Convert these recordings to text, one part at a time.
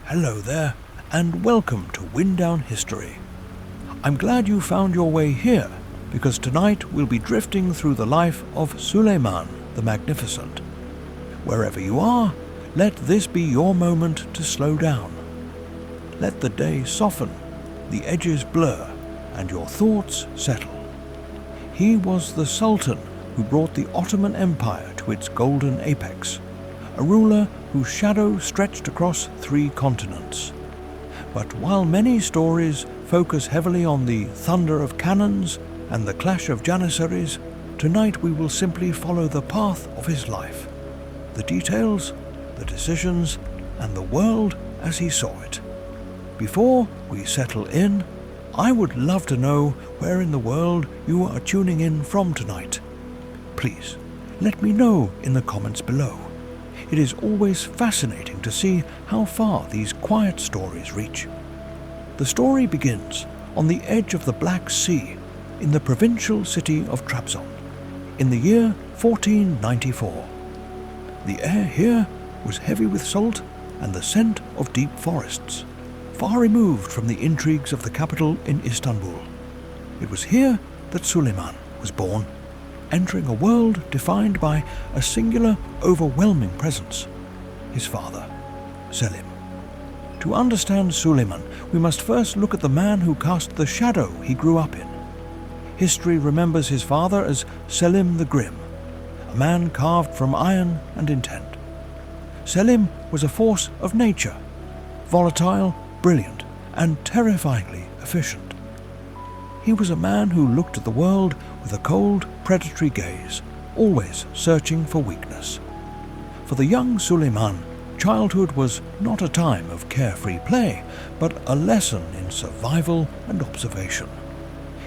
Hello there, and welcome to Wind Down History. I'm glad you found your way here, because tonight we'll be drifting through the life of Suleiman the Magnificent. Wherever you are, let this be your moment to slow down. Let the day soften, the edges blur, and your thoughts settle. He was the Sultan who brought the Ottoman Empire to its golden apex, a ruler whose shadow stretched across 3 continents. But while many stories focus heavily on the thunder of cannons and the clash of janissaries, tonight we will simply follow the path of his life, the details, the decisions, and the world as he saw it. Before we settle in, I would love to know where in the world you are tuning in from tonight. Please, let me know in the comments below. It is always fascinating to see how far these quiet stories reach. The story begins on the edge of the Black Sea in the provincial city of Trabzon in the year 1494. The air here was heavy with salt and the scent of deep forests, far removed from the intrigues of the capital in Istanbul. It was here that Suleiman was born, entering a world defined by a singular, overwhelming presence, his father, Selim. To understand Suleiman, we must first look at the man who cast the shadow he grew up in. History remembers his father as Selim the Grim, a man carved from iron and intent. Selim was a force of nature, volatile, brilliant, and terrifyingly efficient. He was a man who looked at the world with a cold, predatory gaze, always searching for weakness. For the young Suleiman, childhood was not a time of carefree play, but a lesson in survival and observation.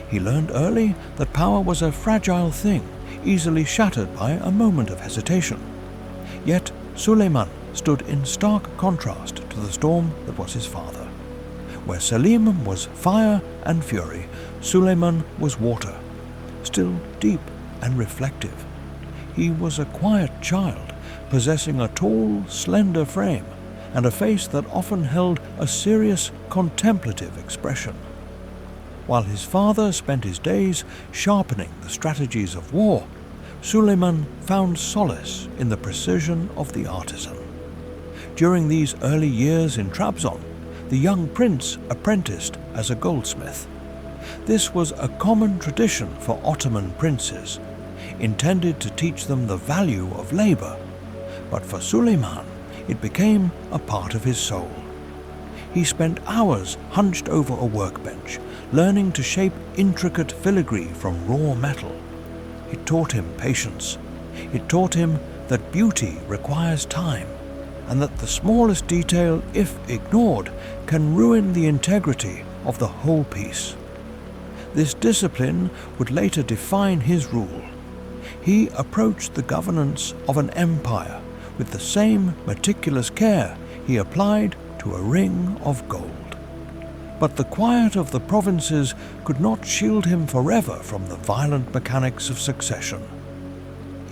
He learned early that power was a fragile thing, easily shattered by a moment of hesitation. Yet Suleiman stood in stark contrast to the storm that was his father. Where Selim was fire and fury, Suleiman was water, still deep and reflective. He was a quiet child, possessing a tall, slender frame and a face that often held a serious, contemplative expression. While his father spent his days sharpening the strategies of war, Suleiman found solace in the precision of the artisan. During these early years in Trabzon, the young prince apprenticed as a goldsmith. This was a common tradition for Ottoman princes, intended to teach them the value of labor. But for Suleiman, it became a part of his soul. He spent hours hunched over a workbench, learning to shape intricate filigree from raw metal. It taught him patience. It taught him that beauty requires time, and that the smallest detail, if ignored, can ruin the integrity of the whole piece. This discipline would later define his rule. He approached the governance of an empire with the same meticulous care he applied to a ring of gold. But the quiet of the provinces could not shield him forever from the violent mechanics of succession.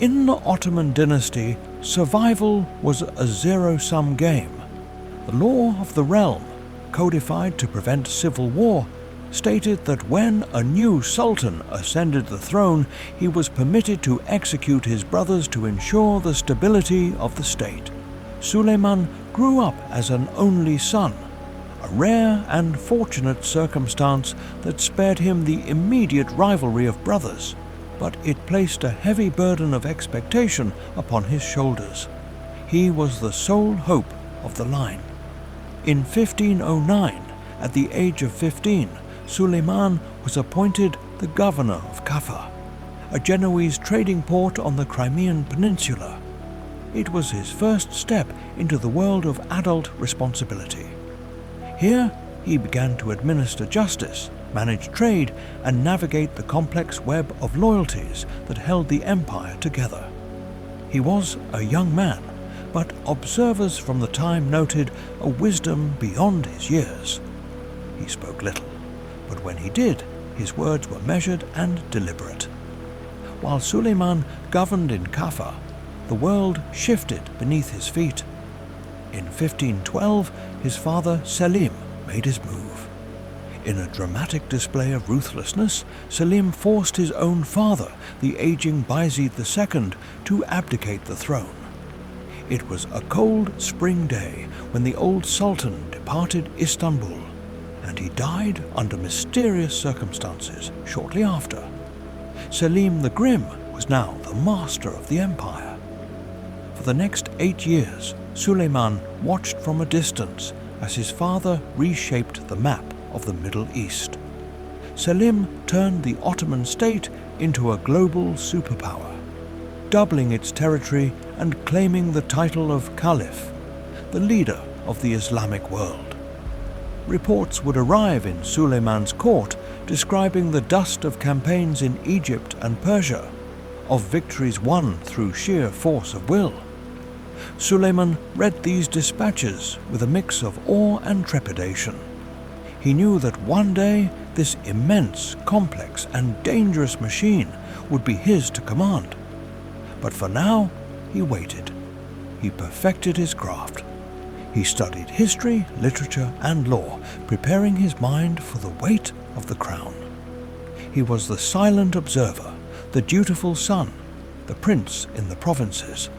In the Ottoman dynasty, survival was a zero-sum game. The law of the realm, codified to prevent civil war, stated that when a new sultan ascended the throne, he was permitted to execute his brothers to ensure the stability of the state. Suleiman grew up as an only son, a rare and fortunate circumstance that spared him the immediate rivalry of brothers, but it placed a heavy burden of expectation upon his shoulders. He was the sole hope of the line. In 1509, at the age of 15, Suleiman was appointed the governor of Kaffa, a Genoese trading port on the Crimean Peninsula. It was his first step into the world of adult responsibility. Here, he began to administer justice, manage trade, and navigate the complex web of loyalties that held the empire together. He was a young man, but observers from the time noted a wisdom beyond his years. He spoke little, but when he did, his words were measured and deliberate. While Suleiman governed in Kaffa, the world shifted beneath his feet. In 1512, his father Selim made his move. In a dramatic display of ruthlessness, Selim forced his own father, the aging Bayezid II, to abdicate the throne. It was a cold spring day when the old Sultan departed Istanbul, and he died under mysterious circumstances shortly after. Selim the Grim was now the master of the empire. For the next 8 years, Suleiman watched from a distance as his father reshaped the map of the Middle East. Selim turned the Ottoman state into a global superpower, doubling its territory and claiming the title of Caliph, the leader of the Islamic world. Reports would arrive in Suleiman's court describing the dust of campaigns in Egypt and Persia, of victories won through sheer force of will. Suleiman read these dispatches with a mix of awe and trepidation. He knew that one day this immense, complex and dangerous machine would be his to command. But for now, he waited. He perfected his craft. He studied history, literature and law, preparing his mind for the weight of the crown. He was the silent observer, the dutiful son, the prince in the provinces,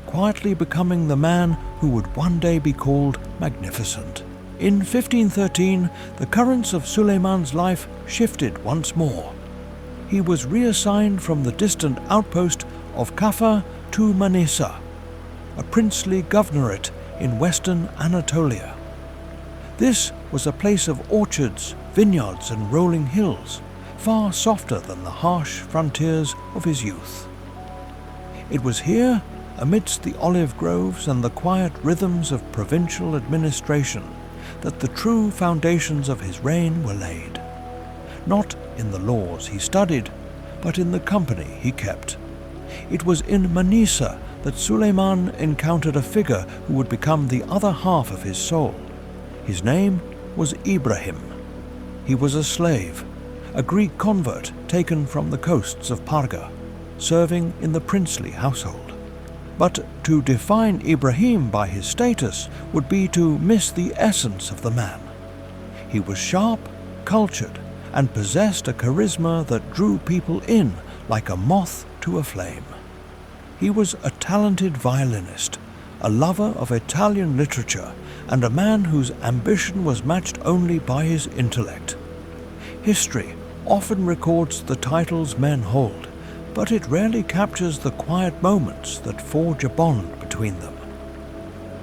quietly becoming the man who would one day be called Magnificent. In 1513, the currents of Suleiman's life shifted once more. He was reassigned from the distant outpost of Kaffa to Manisa, a princely governorate in western Anatolia. This was a place of orchards, vineyards and rolling hills, far softer than the harsh frontiers of his youth. It was here, amidst the olive groves and the quiet rhythms of provincial administration, that the true foundations of his reign were laid. Not in the laws he studied, but in the company he kept. It was in Manisa that Suleiman encountered a figure who would become the other half of his soul. His name was Ibrahim. He was a slave, a Greek convert taken from the coasts of Parga, serving in the princely household. But to define Ibrahim by his status would be to miss the essence of the man. He was sharp, cultured, and possessed a charisma that drew people in like a moth to a flame. He was a talented violinist, a lover of Italian literature, and a man whose ambition was matched only by his intellect. History often records the titles men hold, but it rarely captures the quiet moments that forge a bond between them.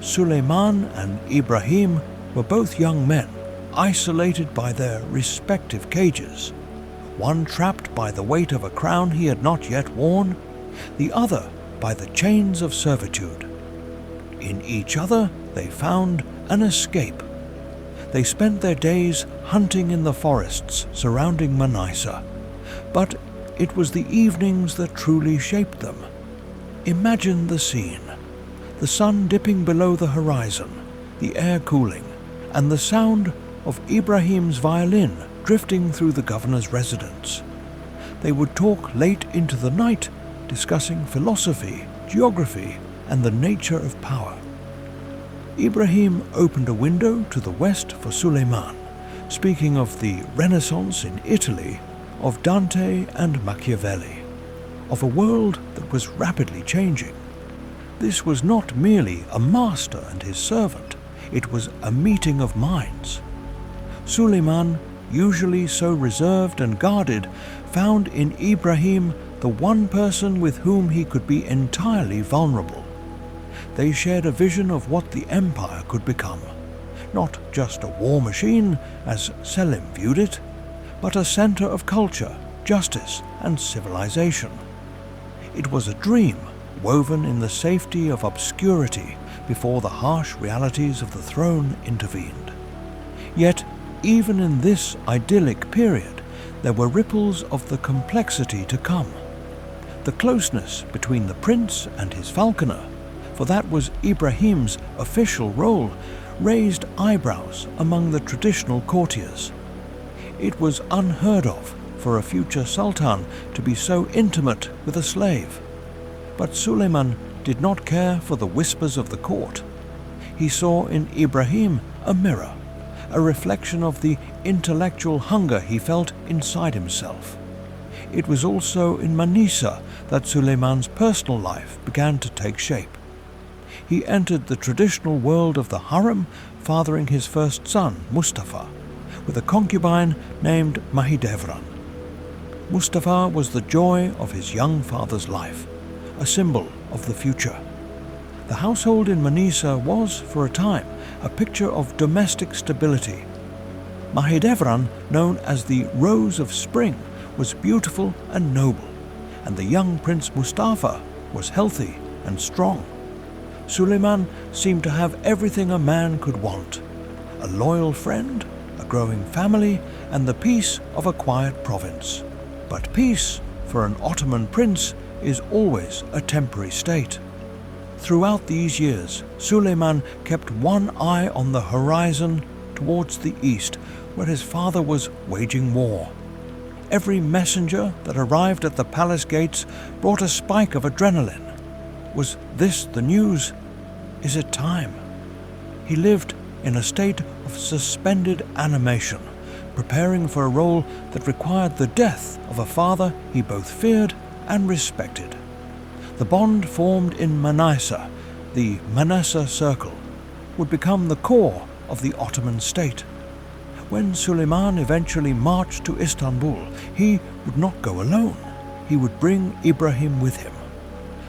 Suleiman and Ibrahim were both young men, isolated by their respective cages, one trapped by the weight of a crown he had not yet worn, the other by the chains of servitude. In each other they found an escape. They spent their days hunting in the forests surrounding Manisa, but it was the evenings that truly shaped them. Imagine the scene: the sun dipping below the horizon, the air cooling, and the sound of Ibrahim's violin drifting through the governor's residence. They would talk late into the night, discussing philosophy, geography, and the nature of power. Ibrahim opened a window to the west for Suleiman, speaking of the Renaissance in Italy, of Dante and Machiavelli, of a world that was rapidly changing. This was not merely a master and his servant, it was a meeting of minds. Suleiman, usually so reserved and guarded, found in Ibrahim the one person with whom he could be entirely vulnerable. They shared a vision of what the empire could become, not just a war machine, as Selim viewed it, but a center of culture, justice, and civilization. It was a dream woven in the safety of obscurity before the harsh realities of the throne intervened. Yet, even in this idyllic period, there were ripples of the complexity to come. The closeness between the prince and his falconer, for that was Ibrahim's official role, raised eyebrows among the traditional courtiers. It was unheard of for a future sultan to be so intimate with a slave. But Suleiman did not care for the whispers of the court. He saw in Ibrahim a mirror, a reflection of the intellectual hunger he felt inside himself. It was also in Manisa that Suleiman's personal life began to take shape. He entered the traditional world of the Harem, fathering his first son, Mustafa, with a concubine named Mahidevran. Mustafa was the joy of his young father's life, a symbol of the future. The household in Manisa was, for a time, a picture of domestic stability. Mahidevran, known as the Rose of Spring, was beautiful and noble, and the young Prince Mustafa was healthy and strong. Suleiman seemed to have everything a man could want: a loyal friend, a growing family, and the peace of a quiet province. But peace, for an Ottoman prince, is always a temporary state. Throughout these years, Suleiman kept one eye on the horizon towards the east, where his father was waging war. Every messenger that arrived at the palace gates brought a spike of adrenaline. Was this the news? Is it time? He lived in a state of suspended animation, preparing for a role that required the death of a father he both feared and respected. The bond formed in Manisa, the Manisa Circle, would become the core of the Ottoman state. When Suleiman eventually marched to Istanbul, he would not go alone. He would bring Ibrahim with him.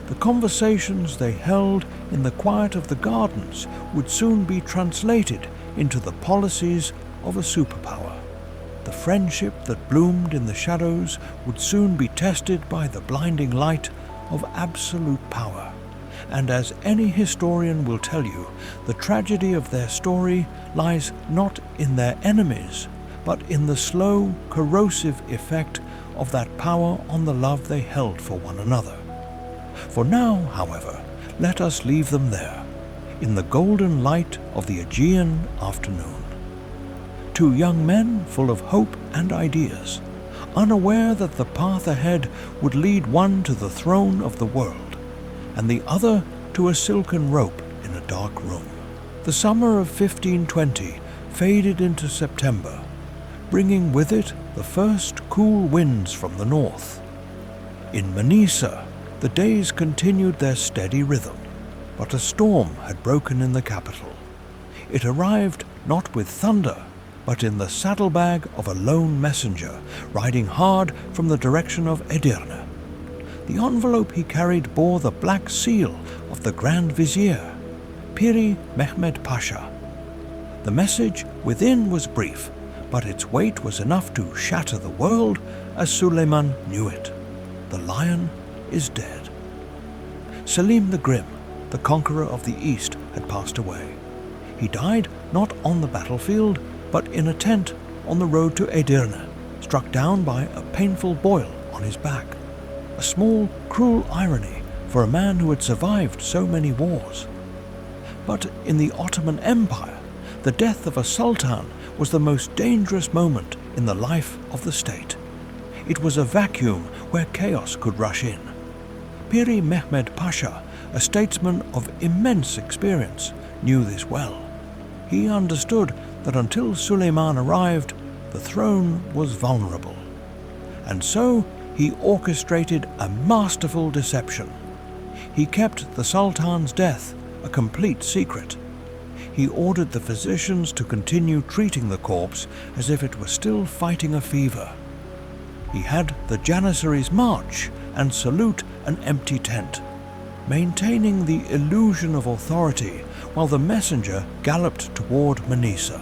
The conversations they held in the quiet of the gardens would soon be translated into the policies of a superpower. The friendship that bloomed in the shadows would soon be tested by the blinding light of absolute power. And as any historian will tell you, the tragedy of their story lies not in their enemies, but in the slow, corrosive effect of that power on the love they held for one another. For now, however, let us leave them there, in the golden light of the Aegean afternoon. Two young men full of hope and ideas, unaware that the path ahead would lead one to the throne of the world, and the other to a silken rope in a dark room. The summer of 1520 faded into September, bringing with it the first cool winds from the north. In Manisa, the days continued their steady rhythm, but a storm had broken in the capital. It arrived not with thunder, but in the saddlebag of a lone messenger, riding hard from the direction of Edirne. The envelope he carried bore the black seal of the Grand Vizier, Piri Mehmed Pasha. The message within was brief, but its weight was enough to shatter the world as Suleiman knew it. The lion is dead. Selim the Grim, the conqueror of the East, had passed away. He died not on the battlefield, but in a tent on the road to Edirne, struck down by a painful boil on his back. A small, cruel irony for a man who had survived so many wars. But in the Ottoman Empire, the death of a sultan was the most dangerous moment in the life of the state. It was a vacuum where chaos could rush in. Piri Mehmed Pasha, a statesman of immense experience, knew this well. He understood that until Suleiman arrived, the throne was vulnerable. And so he orchestrated a masterful deception. He kept the Sultan's death a complete secret. He ordered the physicians to continue treating the corpse as if it were still fighting a fever. He had the Janissaries march and salute an empty tent, maintaining the illusion of authority while the messenger galloped toward Manisa.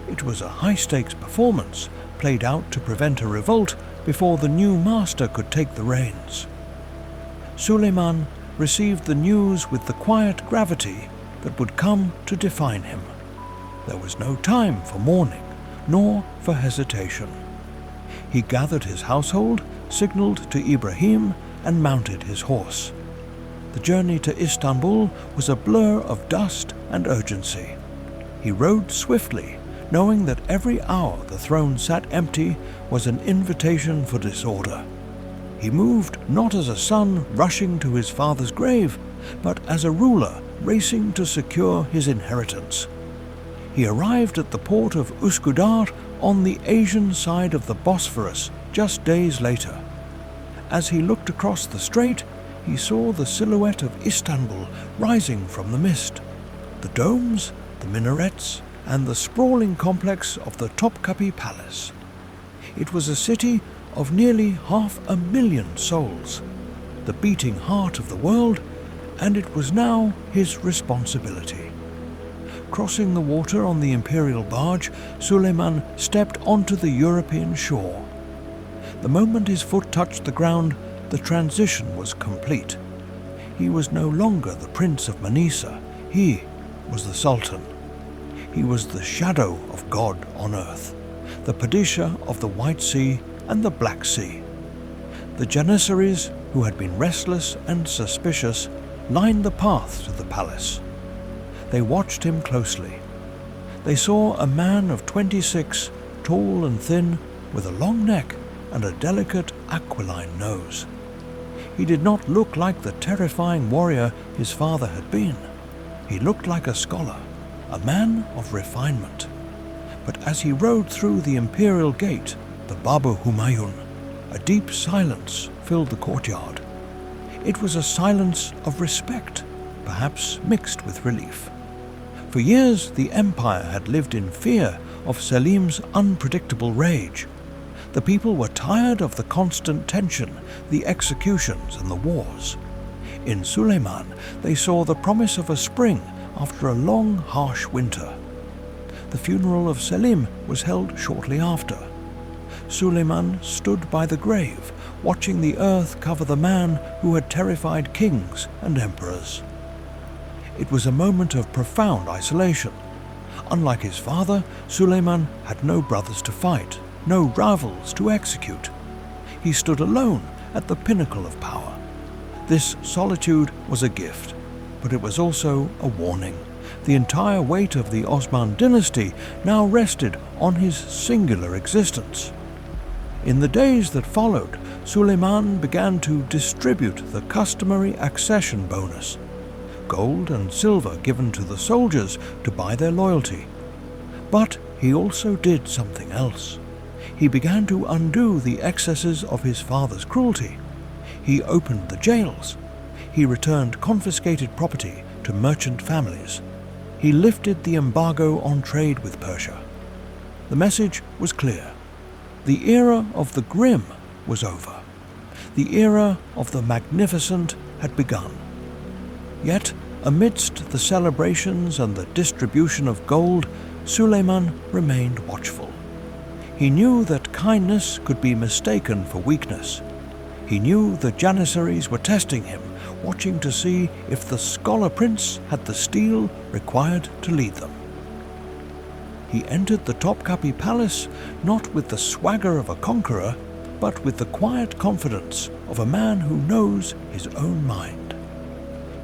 It was a high-stakes performance played out to prevent a revolt before the new master could take the reins. Suleiman received the news with the quiet gravity that would come to define him. There was no time for mourning, nor for hesitation. He gathered his household, signaled to Ibrahim, and mounted his horse. The journey to Istanbul was a blur of dust and urgency. He rode swiftly, knowing that every hour the throne sat empty was an invitation for disorder. He moved not as a son rushing to his father's grave, but as a ruler racing to secure his inheritance. He arrived at the port of Üsküdar on the Asian side of the Bosphorus just days later. As he looked across the strait, he saw the silhouette of Istanbul rising from the mist, the domes, the minarets, and the sprawling complex of the Topkapi Palace. It was a city of nearly 500,000 souls, the beating heart of the world, and it was now his responsibility. Crossing the water on the imperial barge, Suleiman stepped onto the European shore. The moment his foot touched the ground, the transition was complete. He was no longer the Prince of Manisa, he was the Sultan. He was the shadow of God on earth, the Padishah of the White Sea and the Black Sea. The Janissaries, who had been restless and suspicious, lined the path to the palace. They watched him closely. They saw a man of 26, tall and thin, with a long neck and a delicate aquiline nose. He did not look like the terrifying warrior his father had been. He looked like a scholar, a man of refinement. But as he rode through the imperial gate, the Babu Humayun, a deep silence filled the courtyard. It was a silence of respect, perhaps mixed with relief. For years the empire had lived in fear of Selim's unpredictable rage. The people were tired of the constant tension, the executions and the wars. In Suleiman they saw the promise of a spring after a long, harsh winter. The funeral of Selim was held shortly after. Suleiman stood by the grave, watching the earth cover the man who had terrified kings and emperors. It was a moment of profound isolation. Unlike his father, Suleiman had no brothers to fight, no rivals to execute. He stood alone at the pinnacle of power. This solitude was a gift, but it was also a warning. The entire weight of the Osman dynasty now rested on his singular existence. In the days that followed, Suleiman began to distribute the customary accession bonus, gold and silver given to the soldiers to buy their loyalty. But he also did something else. He began to undo the excesses of his father's cruelty. He opened the jails. He returned confiscated property to merchant families. He lifted the embargo on trade with Persia. The message was clear. The era of the grim was over. The era of the magnificent had begun. Yet, amidst the celebrations and the distribution of gold, Suleiman remained watchful. He knew that kindness could be mistaken for weakness. He knew the Janissaries were testing him, watching to see if the scholar prince had the steel required to lead them. He entered the Topkapi Palace not with the swagger of a conqueror, but with the quiet confidence of a man who knows his own mind.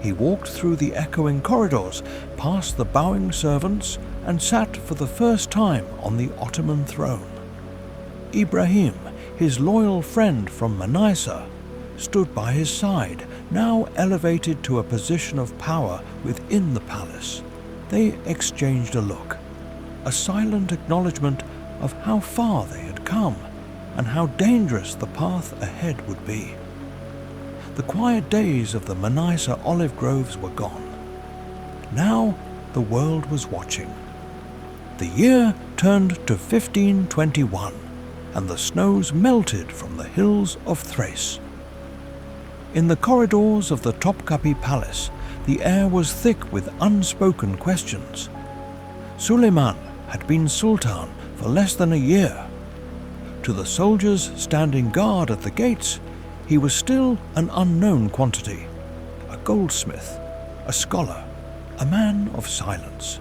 He walked through the echoing corridors, past the bowing servants, and sat for the first time on the Ottoman throne. Ibrahim, his loyal friend from Manisa, stood by his side, now elevated to a position of power within the palace. They exchanged a look, a silent acknowledgement of how far they had come and how dangerous the path ahead would be. The quiet days of the Manisa olive groves were gone. Now the world was watching. The year turned to 1521, and the snows melted from the hills of Thrace. In the corridors of the Topkapi Palace, the air was thick with unspoken questions. Suleiman had been Sultan for less than a year. To the soldiers standing guard at the gates, he was still an unknown quantity, a goldsmith, a scholar, a man of silence.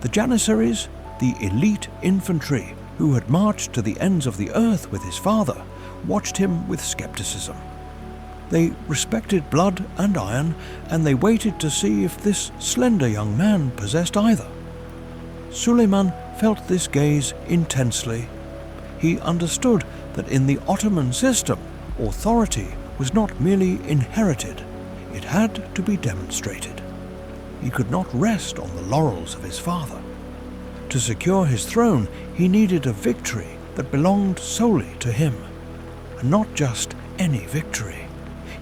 The Janissaries, the elite infantry who had marched to the ends of the earth with his father, watched him with skepticism. They respected blood and iron, and they waited to see if this slender young man possessed either. Suleiman felt this gaze intensely. He understood that in the Ottoman system, authority was not merely inherited, it had to be demonstrated. he could not rest on the laurels of his father. To secure his throne, he needed a victory that belonged solely to him, and not just any victory.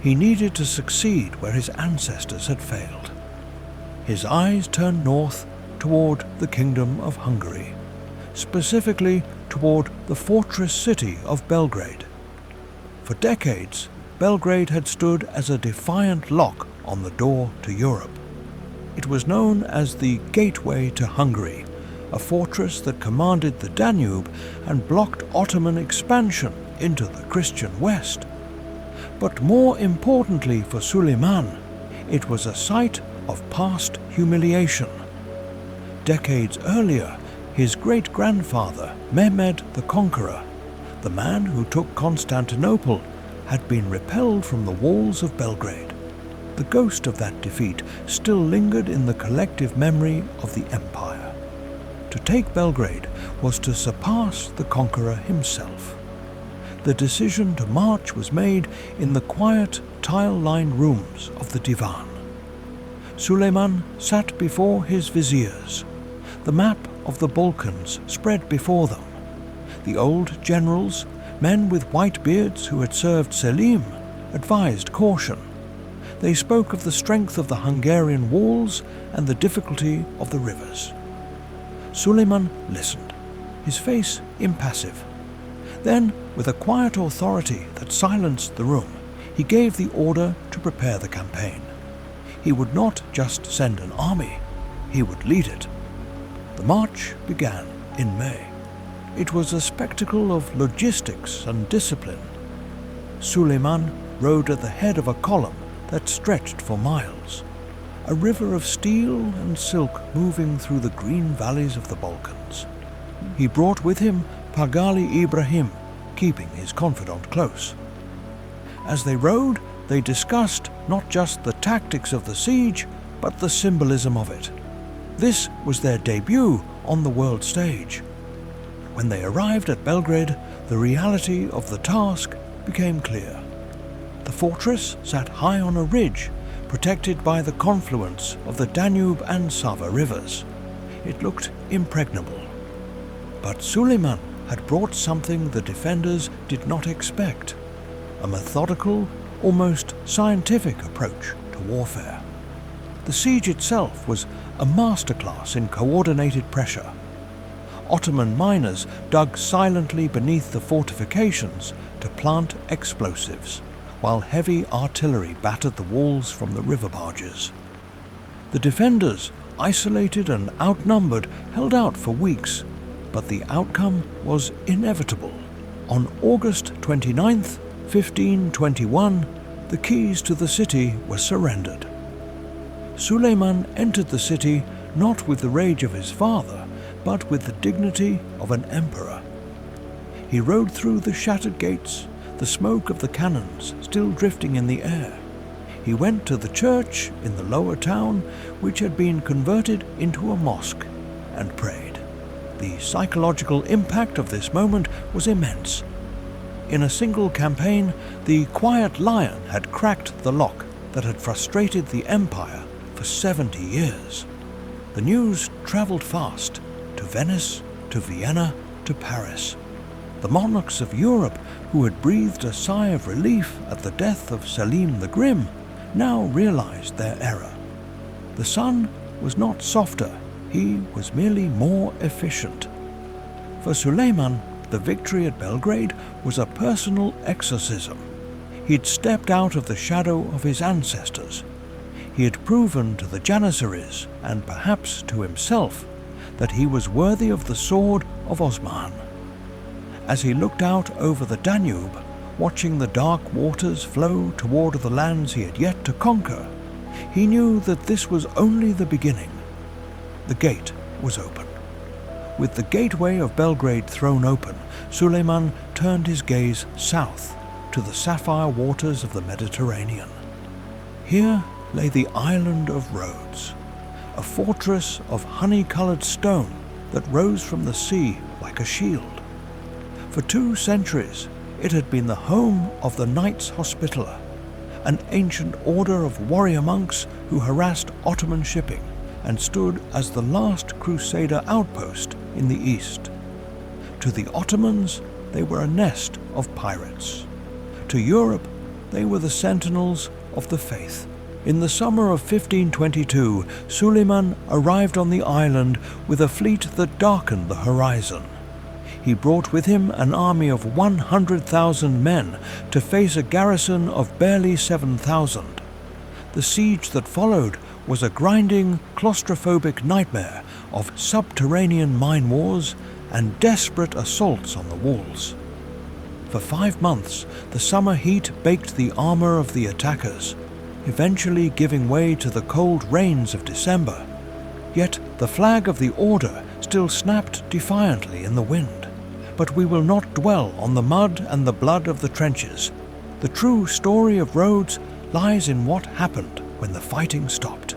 He needed to succeed where his ancestors had failed. His eyes turned north toward the Kingdom of Hungary, specifically toward the fortress city of Belgrade. For decades, Belgrade had stood as a defiant lock on the door to Europe. It was known as the Gateway to Hungary, a fortress that commanded the Danube and blocked Ottoman expansion into the Christian West. But more importantly for Suleiman, it was a site of past humiliation. Decades earlier, his great-grandfather, Mehmed the Conqueror, the man who took Constantinople, had been repelled from the walls of Belgrade. The ghost of that defeat still lingered in the collective memory of the empire. To take Belgrade was to surpass the conqueror himself. The decision to march was made in the quiet, tile-lined rooms of the divan. Suleiman sat before his viziers. The map of the Balkans spread before them. The old generals, men with white beards who had served Selim, advised caution. They spoke of the strength of the Hungarian walls and the difficulty of the rivers. Suleiman listened, his face impassive. Then, with a quiet authority that silenced the room, he gave the order to prepare the campaign. He would not just send an army, he would lead it. The march began in May. It was a spectacle of logistics and discipline. Suleiman rode at the head of a column that stretched for miles, a river of steel and silk moving through the green valleys of the Balkans. He brought with him Pagali Ibrahim, keeping his confidant close. As they rode, they discussed not just the tactics of the siege, but the symbolism of it. This was their debut on the world stage. When they arrived at Belgrade, the reality of the task became clear. The fortress sat high on a ridge, protected by the confluence of the Danube and Sava rivers. It looked impregnable. But Suleiman had brought something the defenders did not expect, a methodical, almost scientific approach to warfare. The siege itself was a masterclass in coordinated pressure. Ottoman miners dug silently beneath the fortifications to plant explosives, while heavy artillery battered the walls from the river barges. The defenders, isolated and outnumbered, held out for weeks, but the outcome was inevitable. On August 29th, 1521, the keys to the city were surrendered. Suleiman entered the city not with the rage of his father, but with the dignity of an emperor. He rode through the shattered gates, the smoke of the cannons still drifting in the air. He went to the church in the lower town, which had been converted into a mosque, and prayed. The psychological impact of this moment was immense. In a single campaign, the quiet lion had cracked the lock that had frustrated the empire for 70 years. The news travelled fast, to Venice, to Vienna, to Paris. The monarchs of Europe, who had breathed a sigh of relief at the death of Selim the Grim, now realized their error. The sun was not softer, he was merely more efficient. For Suleiman, the victory at Belgrade was a personal exorcism. He'd stepped out of the shadow of his ancestors. He had proven to the Janissaries, and perhaps to himself, that he was worthy of the sword of Osman. As he looked out over the Danube, watching the dark waters flow toward the lands he had yet to conquer, he knew that this was only the beginning. The gate was open. With the gateway of Belgrade thrown open, Suleiman turned his gaze south to the sapphire waters of the Mediterranean. Here lay the island of Rhodes, a fortress of honey-colored stone that rose from the sea like a shield. For 2 centuries, it had been the home of the Knights Hospitaller, an ancient order of warrior monks who harassed Ottoman shipping and stood as the last crusader outpost in the east. To the Ottomans, they were a nest of pirates. To Europe, they were the sentinels of the faith. In the summer of 1522, Suleiman arrived on the island with a fleet that darkened the horizon. He brought with him an army of 100,000 men to face a garrison of barely 7,000. The siege that followed was a grinding, claustrophobic nightmare of subterranean mine wars and desperate assaults on the walls. For 5 months, the summer heat baked the armor of the attackers, eventually giving way to the cold rains of December. Yet the flag of the order still snapped defiantly in the wind. But we will not dwell on the mud and the blood of the trenches. The true story of Rhodes lies in what happened when the fighting stopped.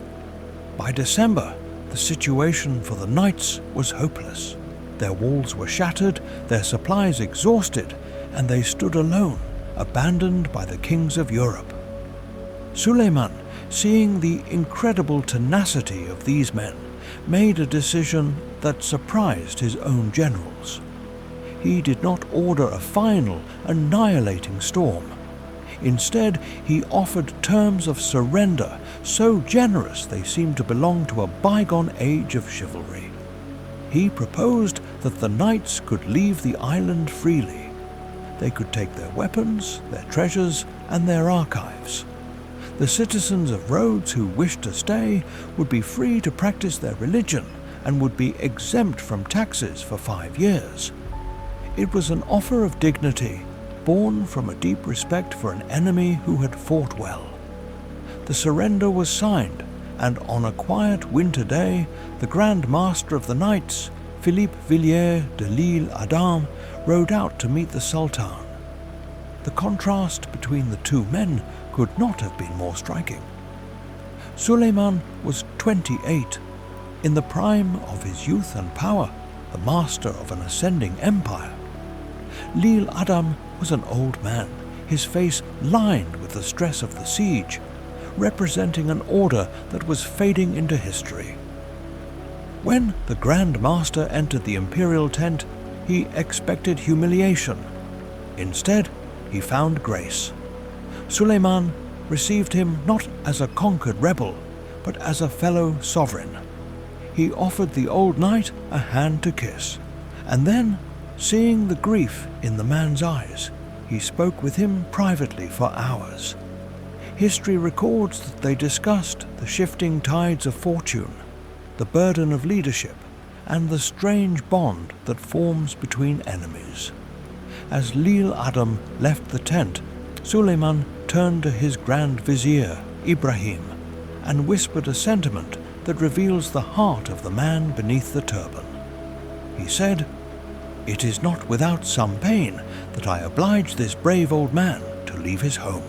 By December, the situation for the knights was hopeless. Their walls were shattered, their supplies exhausted, and they stood alone, abandoned by the kings of Europe. Suleiman, seeing the incredible tenacity of these men, made a decision that surprised his own generals. He did not order a final, annihilating storm. Instead, he offered terms of surrender so generous they seemed to belong to a bygone age of chivalry. He proposed that the knights could leave the island freely. They could take their weapons, their treasures, and their archives. The citizens of Rhodes who wished to stay would be free to practice their religion and would be exempt from taxes for 5 years. It was an offer of dignity, born from a deep respect for an enemy who had fought well. The surrender was signed, and on a quiet winter day, the Grand Master of the Knights, Philippe Villiers de l'Isle Adam, rode out to meet the Sultan. The contrast between the two men could not have been more striking. Suleiman was 28, in the prime of his youth and power, the master of an ascending empire. L'Isle Adam was an old man, his face lined with the stress of the siege, representing an order that was fading into history. When the Grand Master entered the imperial tent, he expected humiliation. Instead, he found grace. Suleiman received him not as a conquered rebel, but as a fellow sovereign. He offered the old knight a hand to kiss, and then, seeing the grief in the man's eyes, he spoke with him privately for hours. History records that they discussed the shifting tides of fortune, the burden of leadership, and the strange bond that forms between enemies. As L'Isle Adam left the tent, Suleiman turned to his Grand Vizier, Ibrahim, and whispered a sentiment that reveals the heart of the man beneath the turban. He said, "It is not without some pain that I oblige this brave old man to leave his home."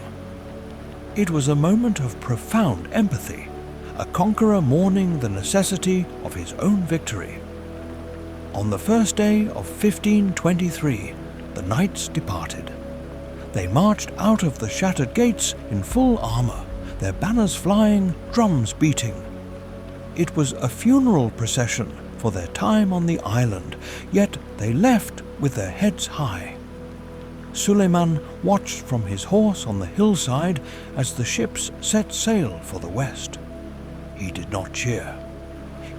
It was a moment of profound empathy, a conqueror mourning the necessity of his own victory. On the first day of 1523, the knights departed. They marched out of the shattered gates in full armor, their banners flying, drums beating. It was a funeral procession for their time on the island, yet they left with their heads high. Suleiman watched from his horse on the hillside as the ships set sail for the west. He did not cheer.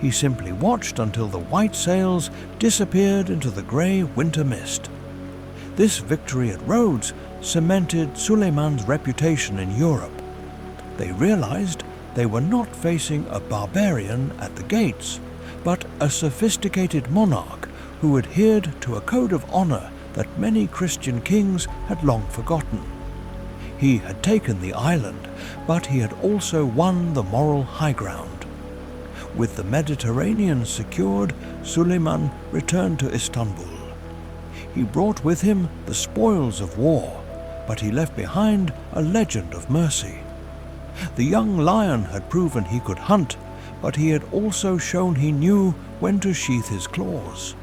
He simply watched until the white sails disappeared into the grey winter mist. This victory at Rhodes cemented Suleiman's reputation in Europe. They realized they were not facing a barbarian at the gates, but a sophisticated monarch who adhered to a code of honor that many Christian kings had long forgotten. He had taken the island, but he had also won the moral high ground. With the Mediterranean secured, Suleiman returned to Istanbul. He brought with him the spoils of war, but he left behind a legend of mercy. The young lion had proven he could hunt, but he had also shown he knew when to sheath his claws.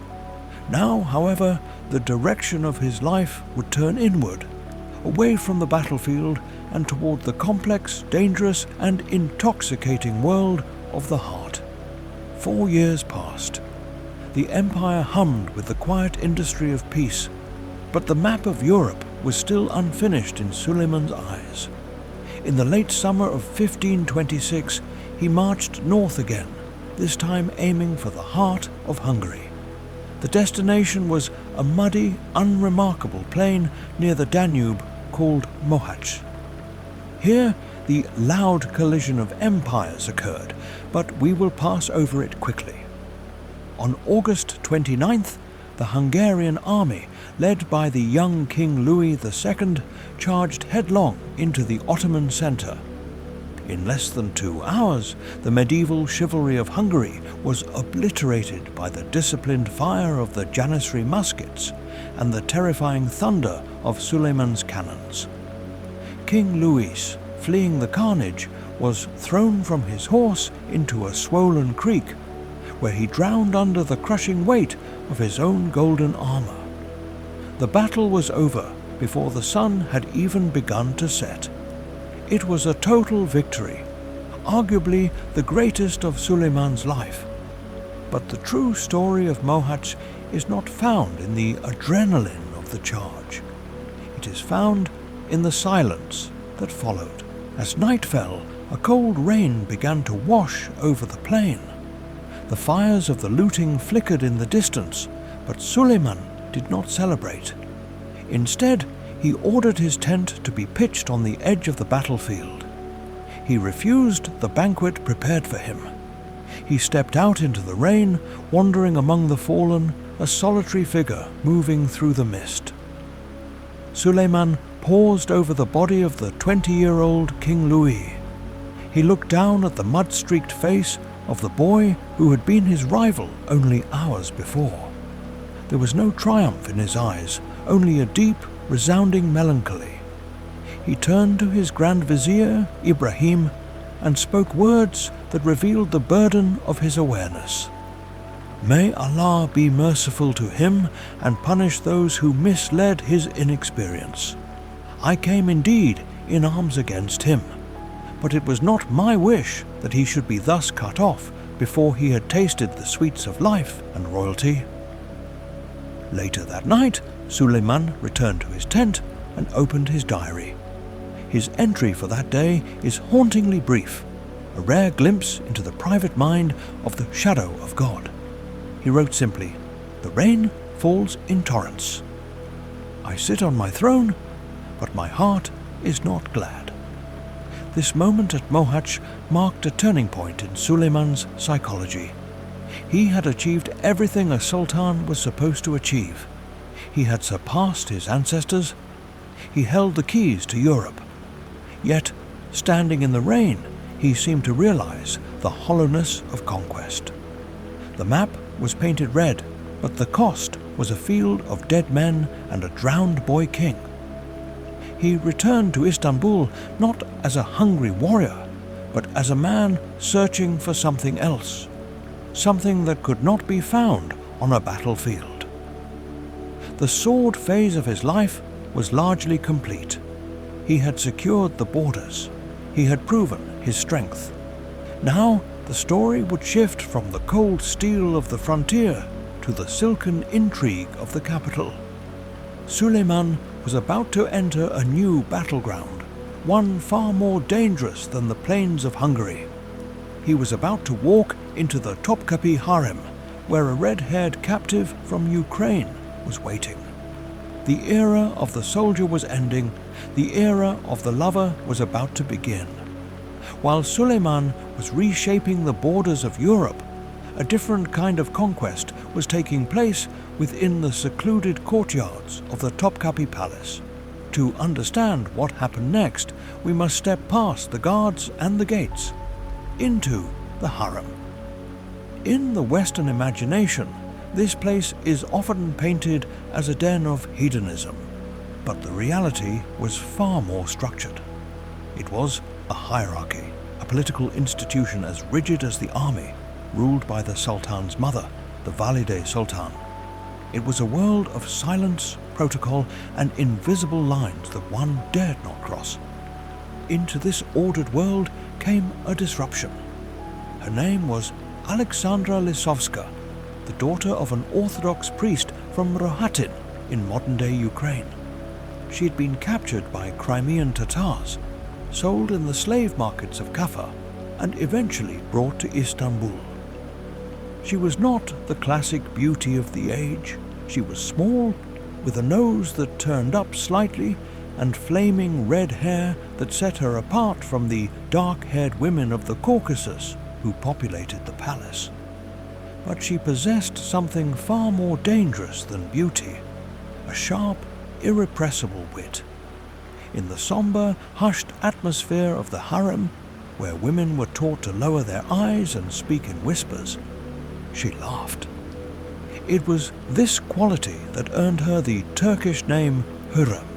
Now, however, the direction of his life would turn inward, away from the battlefield and toward the complex, dangerous, and intoxicating world of the heart. 4 years passed. The empire hummed with the quiet industry of peace, but the map of Europe was still unfinished in Suleiman's eyes. In the late summer of 1526, he marched north again, this time aiming for the heart of Hungary. The destination was a muddy, unremarkable plain near the Danube called Mohacs. Here, the loud collision of empires occurred, but we will pass over it quickly. On August 29th, the Hungarian army, led by the young King Louis II, charged headlong into the Ottoman centre. In less than 2 hours, the medieval chivalry of Hungary was obliterated by the disciplined fire of the Janissary muskets and the terrifying thunder of Suleiman's cannons. King Louis, fleeing the carnage, was thrown from his horse into a swollen creek, where he drowned under the crushing weight of his own golden armour. The battle was over before the sun had even begun to set. It was a total victory, arguably the greatest of Suleiman's life. But the true story of Mohacs is not found in the adrenaline of the charge. It is found in the silence that followed. As night fell, a cold rain began to wash over the plain. The fires of the looting flickered in the distance, but Suleiman did not celebrate. Instead, he ordered his tent to be pitched on the edge of the battlefield. He refused the banquet prepared for him. He stepped out into the rain, wandering among the fallen, a solitary figure moving through the mist. Suleiman paused over the body of the 20-year-old King Louis. He looked down at the mud-streaked face of the boy who had been his rival only hours before. There was no triumph in his eyes, only a deep, resounding melancholy. He turned to his Grand Vizier, Ibrahim, and spoke words that revealed the burden of his awareness. May Allah be merciful to him and punish those who misled his inexperience. I came indeed in arms against him, but it was not my wish that he should be thus cut off before he had tasted the sweets of life and royalty. Later that night, Suleiman returned to his tent and opened his diary. His entry for that day is hauntingly brief, a rare glimpse into the private mind of the shadow of God. He wrote simply, "The rain falls in torrents. I sit on my throne, but my heart is not glad." This moment at Mohacs marked a turning point in Suleiman's psychology. He had achieved everything a sultan was supposed to achieve. He had surpassed his ancestors. He held the keys to Europe. Yet, standing in the rain, he seemed to realize the hollowness of conquest. The map was painted red, but the cost was a field of dead men and a drowned boy king. He returned to Istanbul not as a hungry warrior, but as a man searching for something else, something that could not be found on a battlefield. The sword phase of his life was largely complete. He had secured the borders. He had proven his strength. Now the story would shift from the cold steel of the frontier to the silken intrigue of the capital. Suleiman was about to enter a new battleground, one far more dangerous than the plains of Hungary. He was about to walk into the Topkapi Harem, where a red-haired captive from Ukraine was waiting. The era of the soldier was ending, the era of the lover was about to begin. While Suleiman was reshaping the borders of Europe, a different kind of conquest was taking place within the secluded courtyards of the Topkapi Palace. To understand what happened next, we must step past the guards and the gates, into the Harem. In the Western imagination, this place is often painted as a den of hedonism, but the reality was far more structured. It was a hierarchy, a political institution as rigid as the army, ruled by the Sultan's mother, the Valide Sultan. It was a world of silence, protocol, and invisible lines that one dared not cross. into this ordered world came a disruption. Her name was Alexandra Lisovska, the daughter of an Orthodox priest from Rohatin in modern-day Ukraine. She had been captured by Crimean Tatars, sold in the slave markets of Kaffa, and eventually brought to Istanbul. She was not the classic beauty of the age. She was small, with a nose that turned up slightly and flaming red hair that set her apart from the dark-haired women of the Caucasus who populated the palace. But she possessed something far more dangerous than beauty, a sharp, irrepressible wit. In the somber, hushed atmosphere of the harem, where women were taught to lower their eyes and speak in whispers, she laughed. It was this quality that earned her the Turkish name Harem,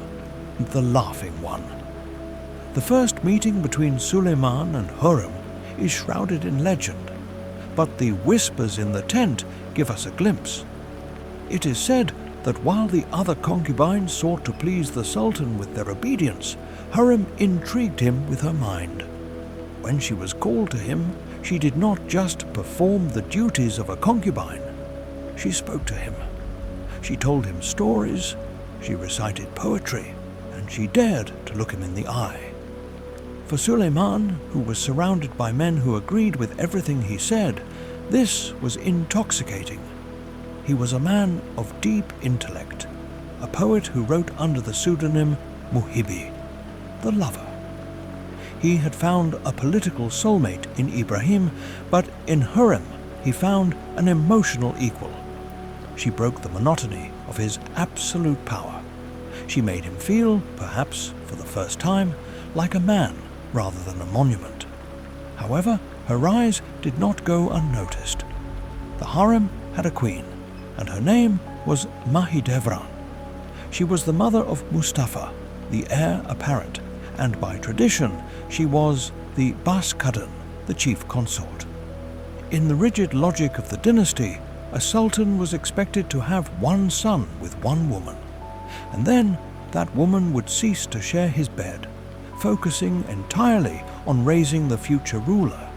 the laughing one. The first meeting between Suleiman and Harem is shrouded in legend, but the whispers in the tent give us a glimpse. It is said that while the other concubines sought to please the Sultan with their obedience, Harem intrigued him with her mind. When she was called to him, she did not just perform the duties of a concubine. She spoke to him. She told him stories, she recited poetry, and she dared to look him in the eye. For Suleiman, who was surrounded by men who agreed with everything he said, this was intoxicating. He was a man of deep intellect, a poet who wrote under the pseudonym Muhibi, the lover. He had found a political soulmate in Ibrahim, but in Harem he found an emotional equal. She broke the monotony of his absolute power. She made him feel, perhaps for the first time, like a man rather than a monument. However, her rise did not go unnoticed. The harem had a queen, and her name was Mahidevran. She was the mother of Mustafa, the heir apparent, and by tradition she was the Bas-Kadın, the chief consort. In the rigid logic of the dynasty, a sultan was expected to have one son with one woman, and then that woman would cease to share his bed, focusing entirely on raising the future ruler.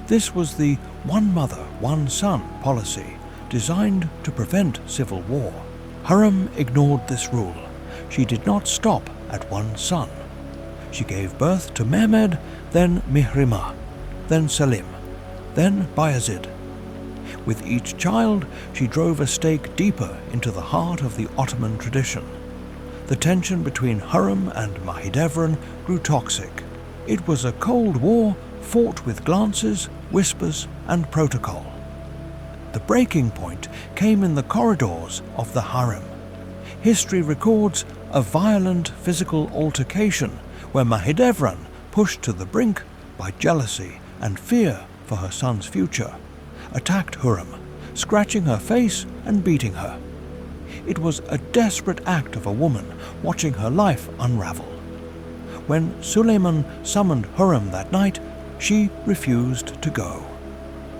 This was the one mother, one son policy, designed to prevent civil war. Harem ignored this rule. She did not stop at one son. She gave birth to Mehmed, then Mihrimah, then Selim, then Bayezid. With each child, she drove a stake deeper into the heart of the Ottoman tradition. The tension between Harem and Mahidevran grew toxic. It was a cold war fought with glances, whispers, and protocol. The breaking point came in the corridors of the harem. History records a violent physical altercation where Mahidevran, pushed to the brink by jealousy and fear for her son's future, attacked Harem, scratching her face and beating her. It was a desperate act of a woman watching her life unravel. When Suleiman summoned Harem that night, she refused to go.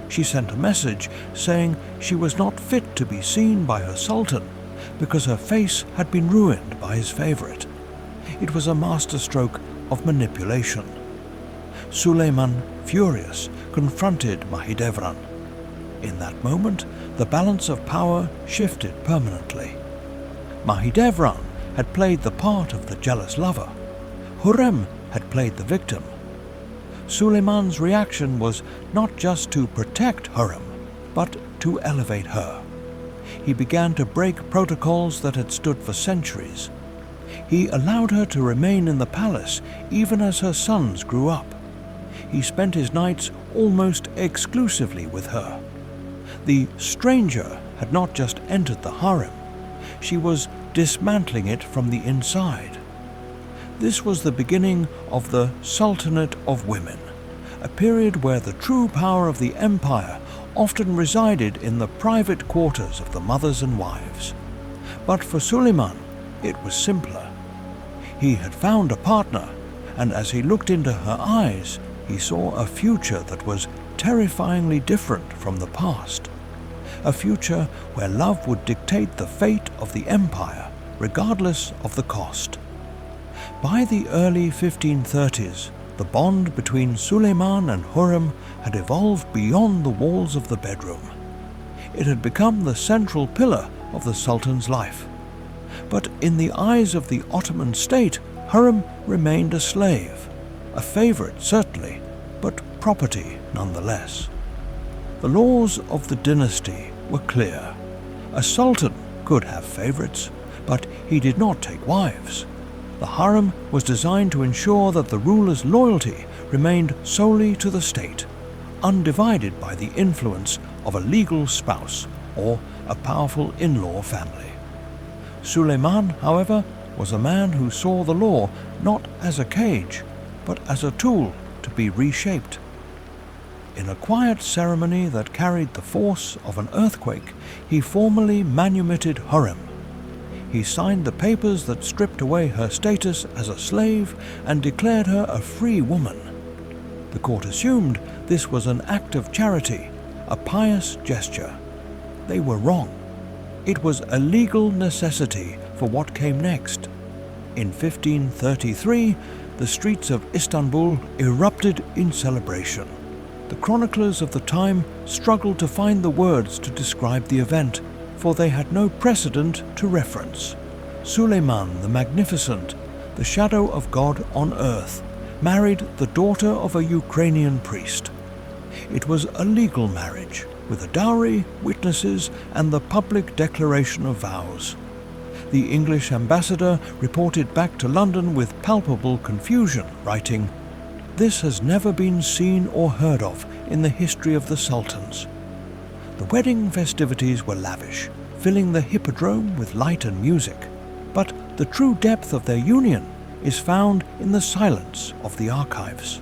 She sent a message saying she was not fit to be seen by her sultan because her face had been ruined by his favorite. It was a masterstroke of manipulation. Suleiman, furious, confronted Mahidevran. In that moment, the balance of power shifted permanently. Mahidevran had played the part of the jealous lover. Harem had played the victim. Suleiman's reaction was not just to protect Harem, but to elevate her. He began to break protocols that had stood for centuries. He allowed her to remain in the palace even as her sons grew up. He spent his nights almost exclusively with her. The stranger had not just entered the harem, she was dismantling it from the inside. This was the beginning of the Sultanate of Women, a period where the true power of the empire often resided in the private quarters of the mothers and wives. But for Suleiman, it was simpler. He had found a partner, and as he looked into her eyes, he saw a future that was terrifyingly different from the past. A future where love would dictate the fate of the empire, regardless of the cost. By the early 1530s, the bond between Suleiman and Harem had evolved beyond the walls of the bedroom. It had become the central pillar of the Sultan's life. But in the eyes of the Ottoman state, Harem remained a slave, a favorite certainly, but property nonetheless. The laws of the dynasty were clear. A sultan could have favorites, but he did not take wives. The harem was designed to ensure that the ruler's loyalty remained solely to the state, undivided by the influence of a legal spouse or a powerful in-law family. Suleiman, however, was a man who saw the law not as a cage, but as a tool to be reshaped. In a quiet ceremony that carried the force of an earthquake, he formally manumitted Harem. He signed the papers that stripped away her status as a slave and declared her a free woman. The court assumed this was an act of charity, a pious gesture. They were wrong. It was a legal necessity for what came next. In 1533, the streets of Istanbul erupted in celebration. The chroniclers of the time struggled to find the words to describe the event, for they had no precedent to reference. Suleiman the Magnificent, the shadow of God on earth, married the daughter of a Ukrainian priest. It was a legal marriage, with a dowry, witnesses, and the public declaration of vows. The English ambassador reported back to London with palpable confusion, writing, "This has never been seen or heard of in the history of the Sultans." The wedding festivities were lavish, filling the hippodrome with light and music, but the true depth of their union is found in the silence of the archives.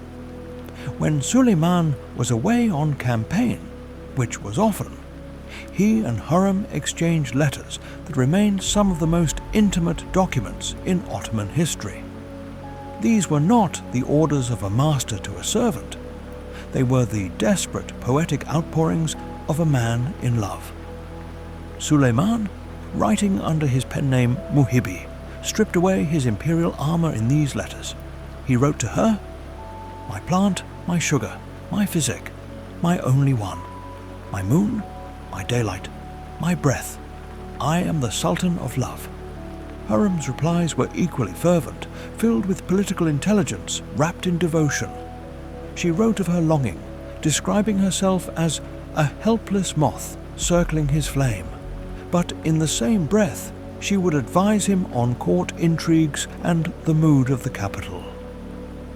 When Suleiman was away on campaign, which was often, he and Harem exchanged letters that remain some of the most intimate documents in Ottoman history. These were not the orders of a master to a servant. They were the desperate poetic outpourings of a man in love. Suleiman, writing under his pen name Muhibi, stripped away his imperial armor in these letters. He wrote to her, "My plant, my sugar, my physic, my only one, my moon, my daylight, my breath, I am the Sultan of love." Harem's replies were equally fervent, filled with political intelligence, wrapped in devotion. She wrote of her longing, describing herself as a helpless moth circling his flame, but in the same breath she would advise him on court intrigues and the mood of the capital.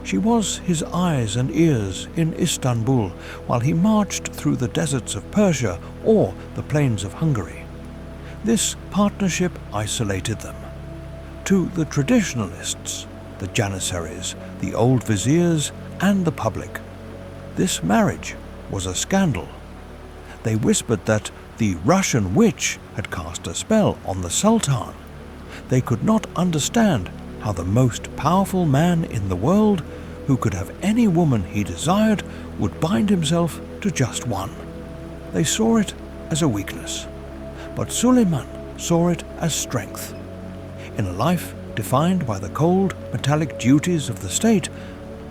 She was his eyes and ears in Istanbul while he marched through the deserts of Persia or the plains of Hungary. This partnership isolated them. To the traditionalists, the janissaries, the old viziers, and the public, this marriage was a scandal. They whispered that the Russian witch had cast a spell on the Sultan. They could not understand how the most powerful man in the world, who could have any woman he desired, would bind himself to just one. They saw it as a weakness, but Suleiman saw it as strength. In a life defined by the cold, metallic duties of the state,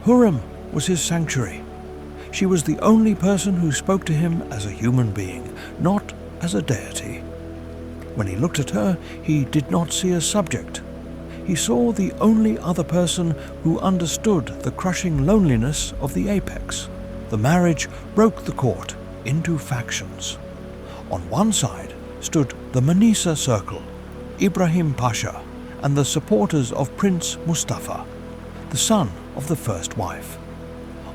Harem was his sanctuary. She was the only person who spoke to him as a human being, not as a deity. When he looked at her, he did not see a subject. He saw the only other person who understood the crushing loneliness of the apex. The marriage broke the court into factions. On one side stood the Manisa circle, Ibrahim Pasha, and the supporters of Prince Mustafa, the son of the first wife.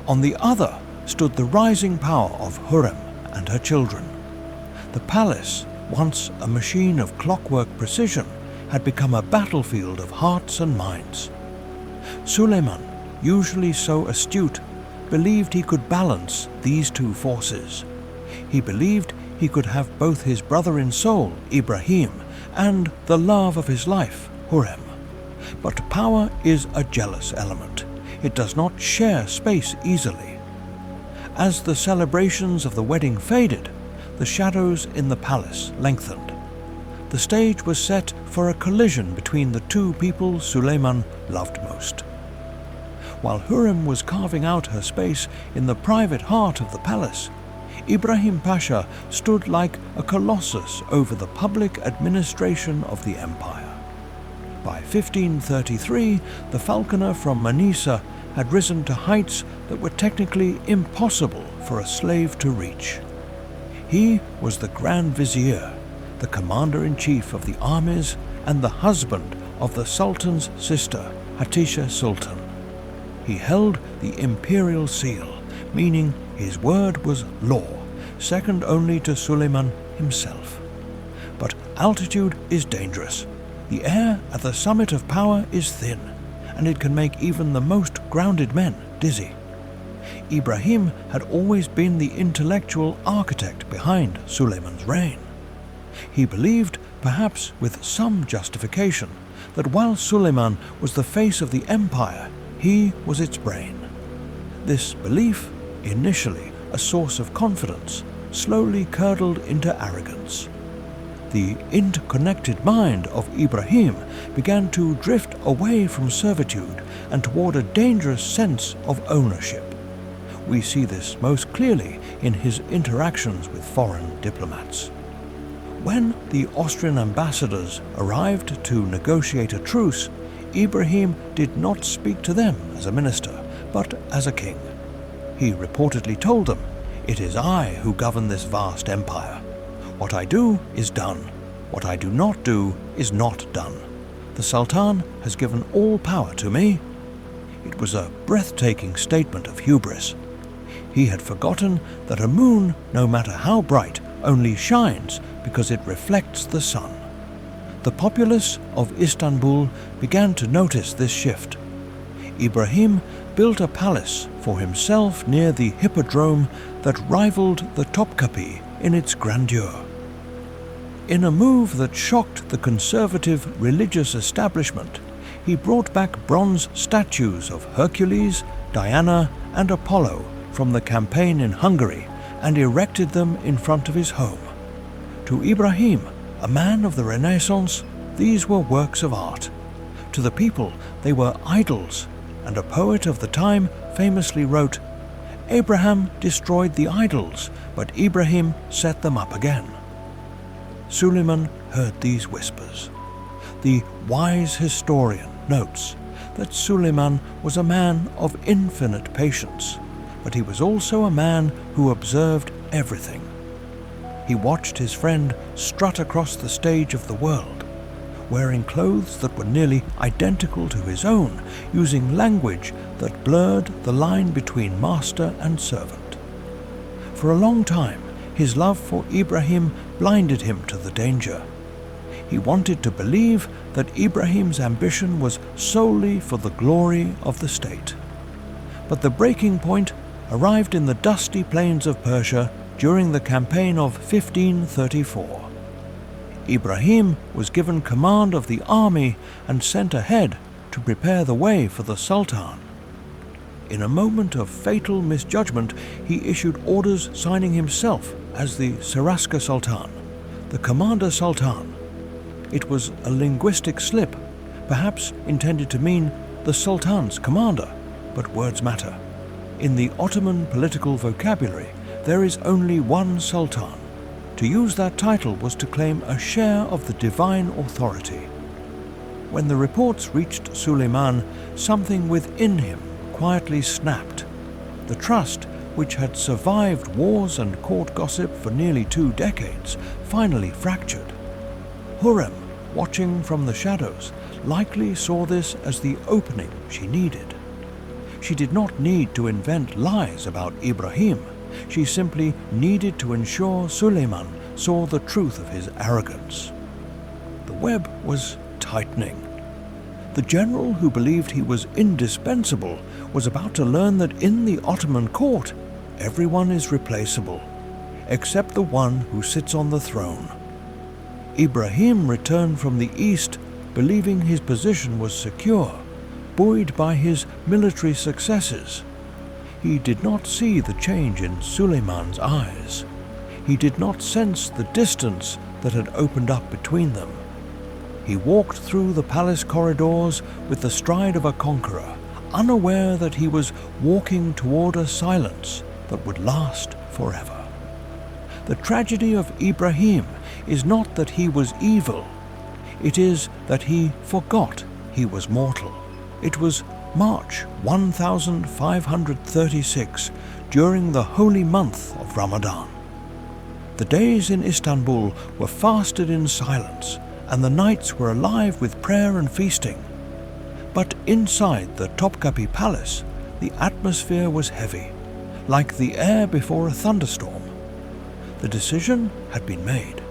On the other stood the rising power of Harem and her children. The palace, once a machine of clockwork precision, had become a battlefield of hearts and minds. Suleiman, usually so astute, believed he could balance these two forces. He believed he could have both his brother in soul, Ibrahim, and the love of his life, Harem. But power is a jealous element. It does not share space easily. As the celebrations of the wedding faded, the shadows in the palace lengthened. the stage was set for a collision between the two people Suleiman loved most. While Harem was carving out her space in the private heart of the palace, Ibrahim Pasha stood like a colossus over the public administration of the empire. By 1533, the falconer from Manisa had risen to heights that were technically impossible for a slave to reach. He was the Grand Vizier, the commander-in-chief of the armies, and the husband of the Sultan's sister, Hatisha Sultan. He held the imperial seal, meaning his word was law, second only to Suleiman himself. But altitude is dangerous. The air at the summit of power is thin, and it can make even the most grounded men dizzy. Ibrahim had always been the intellectual architect behind Suleiman's reign. He believed, perhaps with some justification, that while Suleiman was the face of the empire, he was its brain. This belief, initially a source of confidence, slowly curdled into arrogance. The interconnected mind of Ibrahim began to drift away from servitude and toward a dangerous sense of ownership. We see this most clearly in his interactions with foreign diplomats. When the Austrian ambassadors arrived to negotiate a truce, Ibrahim did not speak to them as a minister, but as a king. He reportedly told them, "It is I who govern this vast empire. What I do is done. What I do not do is not done. The Sultan has given all power to me." It was a breathtaking statement of hubris. He had forgotten that a moon, no matter how bright, only shines because it reflects the sun. The populace of Istanbul began to notice this shift. Ibrahim built a palace for himself near the hippodrome that rivaled the Topkapi in its grandeur. In a move that shocked the conservative religious establishment, he brought back bronze statues of Hercules, Diana, and Apollo from the campaign in Hungary and erected them in front of his home. To Ibrahim, a man of the Renaissance, these were works of art. To the people, they were idols, and a poet of the time famously wrote, "Abraham destroyed the idols, but Ibrahim set them up again." Suleiman heard these whispers. The wise historian notes that Suleiman was a man of infinite patience, but he was also a man who observed everything. He watched his friend strut across the stage of the world, wearing clothes that were nearly identical to his own, using language that blurred the line between master and servant. For a long time, his love for Ibrahim blinded him to the danger. He wanted to believe that Ibrahim's ambition was solely for the glory of the state. But the breaking point arrived in the dusty plains of Persia during the campaign of 1534. Ibrahim was given command of the army and sent ahead to prepare the way for the Sultan. In a moment of fatal misjudgment, he issued orders signing himself as the Saraska Sultan, the Commander Sultan. It was a linguistic slip, perhaps intended to mean the Sultan's commander, but words matter. In the Ottoman political vocabulary, there is only one Sultan. To use that title was to claim a share of the divine authority. When the reports reached Suleiman, something within him quietly snapped. The trust, which had survived wars and court gossip for nearly 2 decades, finally fractured. Harem, watching from the shadows, likely saw this as the opening she needed. She did not need to invent lies about Ibrahim. She simply needed to ensure Suleiman saw the truth of his arrogance. The web was tightening. The general who believed he was indispensable was about to learn that in the Ottoman court, everyone is replaceable, except the one who sits on the throne. Ibrahim returned from the east, believing his position was secure, buoyed by his military successes. He did not see the change in Suleiman's eyes. He did not sense the distance that had opened up between them. He walked through the palace corridors with the stride of a conqueror, unaware that he was walking toward a silence that would last forever. The tragedy of Ibrahim is not that he was evil. It is that he forgot he was mortal. It was March 1536, during the holy month of Ramadan. The days in Istanbul were fasted in silence, and the nights were alive with prayer and feasting. But inside the Topkapi Palace, the atmosphere was heavy, like the air before a thunderstorm. The decision had been made.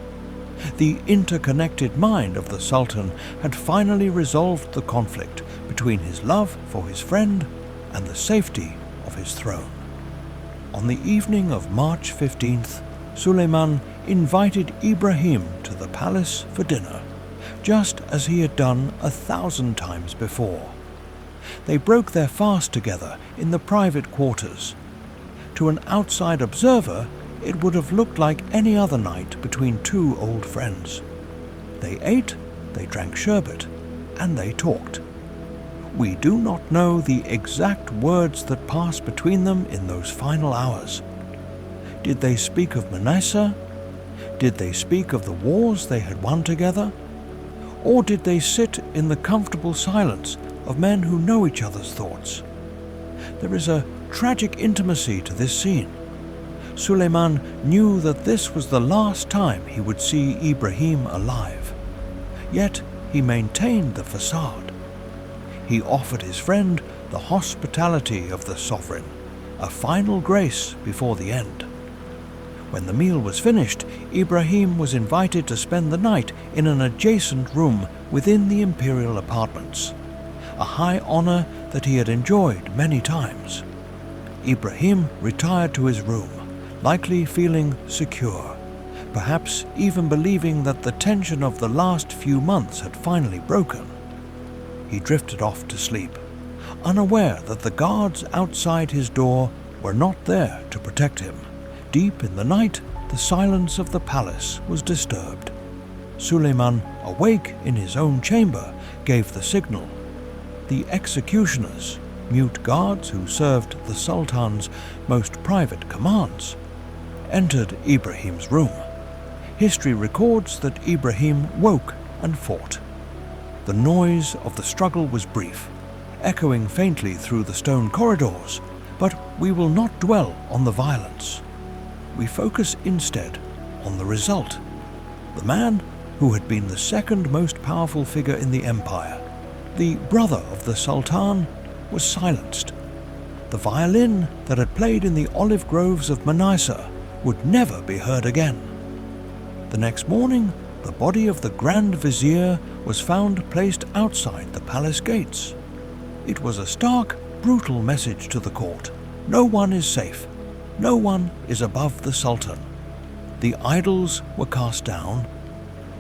The interconnected mind of the Sultan had finally resolved the conflict between his love for his friend and the safety of his throne. On the evening of March 15th, Suleiman invited Ibrahim to the palace for dinner, just as he had done 1,000 times before. They broke their fast together in the private quarters. To an outside observer, it would have looked like any other night between two old friends. They ate, they drank sherbet, and they talked. We do not know the exact words that passed between them in those final hours. Did they speak of Manisa? Did they speak of the wars they had won together? Or did they sit in the comfortable silence of men who know each other's thoughts? There is a tragic intimacy to this scene. Suleiman knew that this was the last time he would see Ibrahim alive. Yet he maintained the facade. He offered his friend the hospitality of the sovereign, a final grace before the end. When the meal was finished, Ibrahim was invited to spend the night in an adjacent room within the imperial apartments, a high honor that he had enjoyed many times. Ibrahim retired to his room, likely feeling secure, perhaps even believing that the tension of the last few months had finally broken. He drifted off to sleep, unaware that the guards outside his door were not there to protect him. Deep in the night, the silence of the palace was disturbed. Suleiman, awake in his own chamber, gave the signal. The executioners, mute guards who served the Sultan's most private commands, entered Ibrahim's room. History records that Ibrahim woke and fought. The noise of the struggle was brief, echoing faintly through the stone corridors, but we will not dwell on the violence. We focus instead on the result. The man who had been the second most powerful figure in the empire, the brother of the Sultan, was silenced. The violin that had played in the olive groves of Manisa would never be heard again. The next morning, the body of the Grand Vizier was found placed outside the palace gates. It was a stark, brutal message to the court. No one is safe. No one is above the Sultan. The idols were cast down,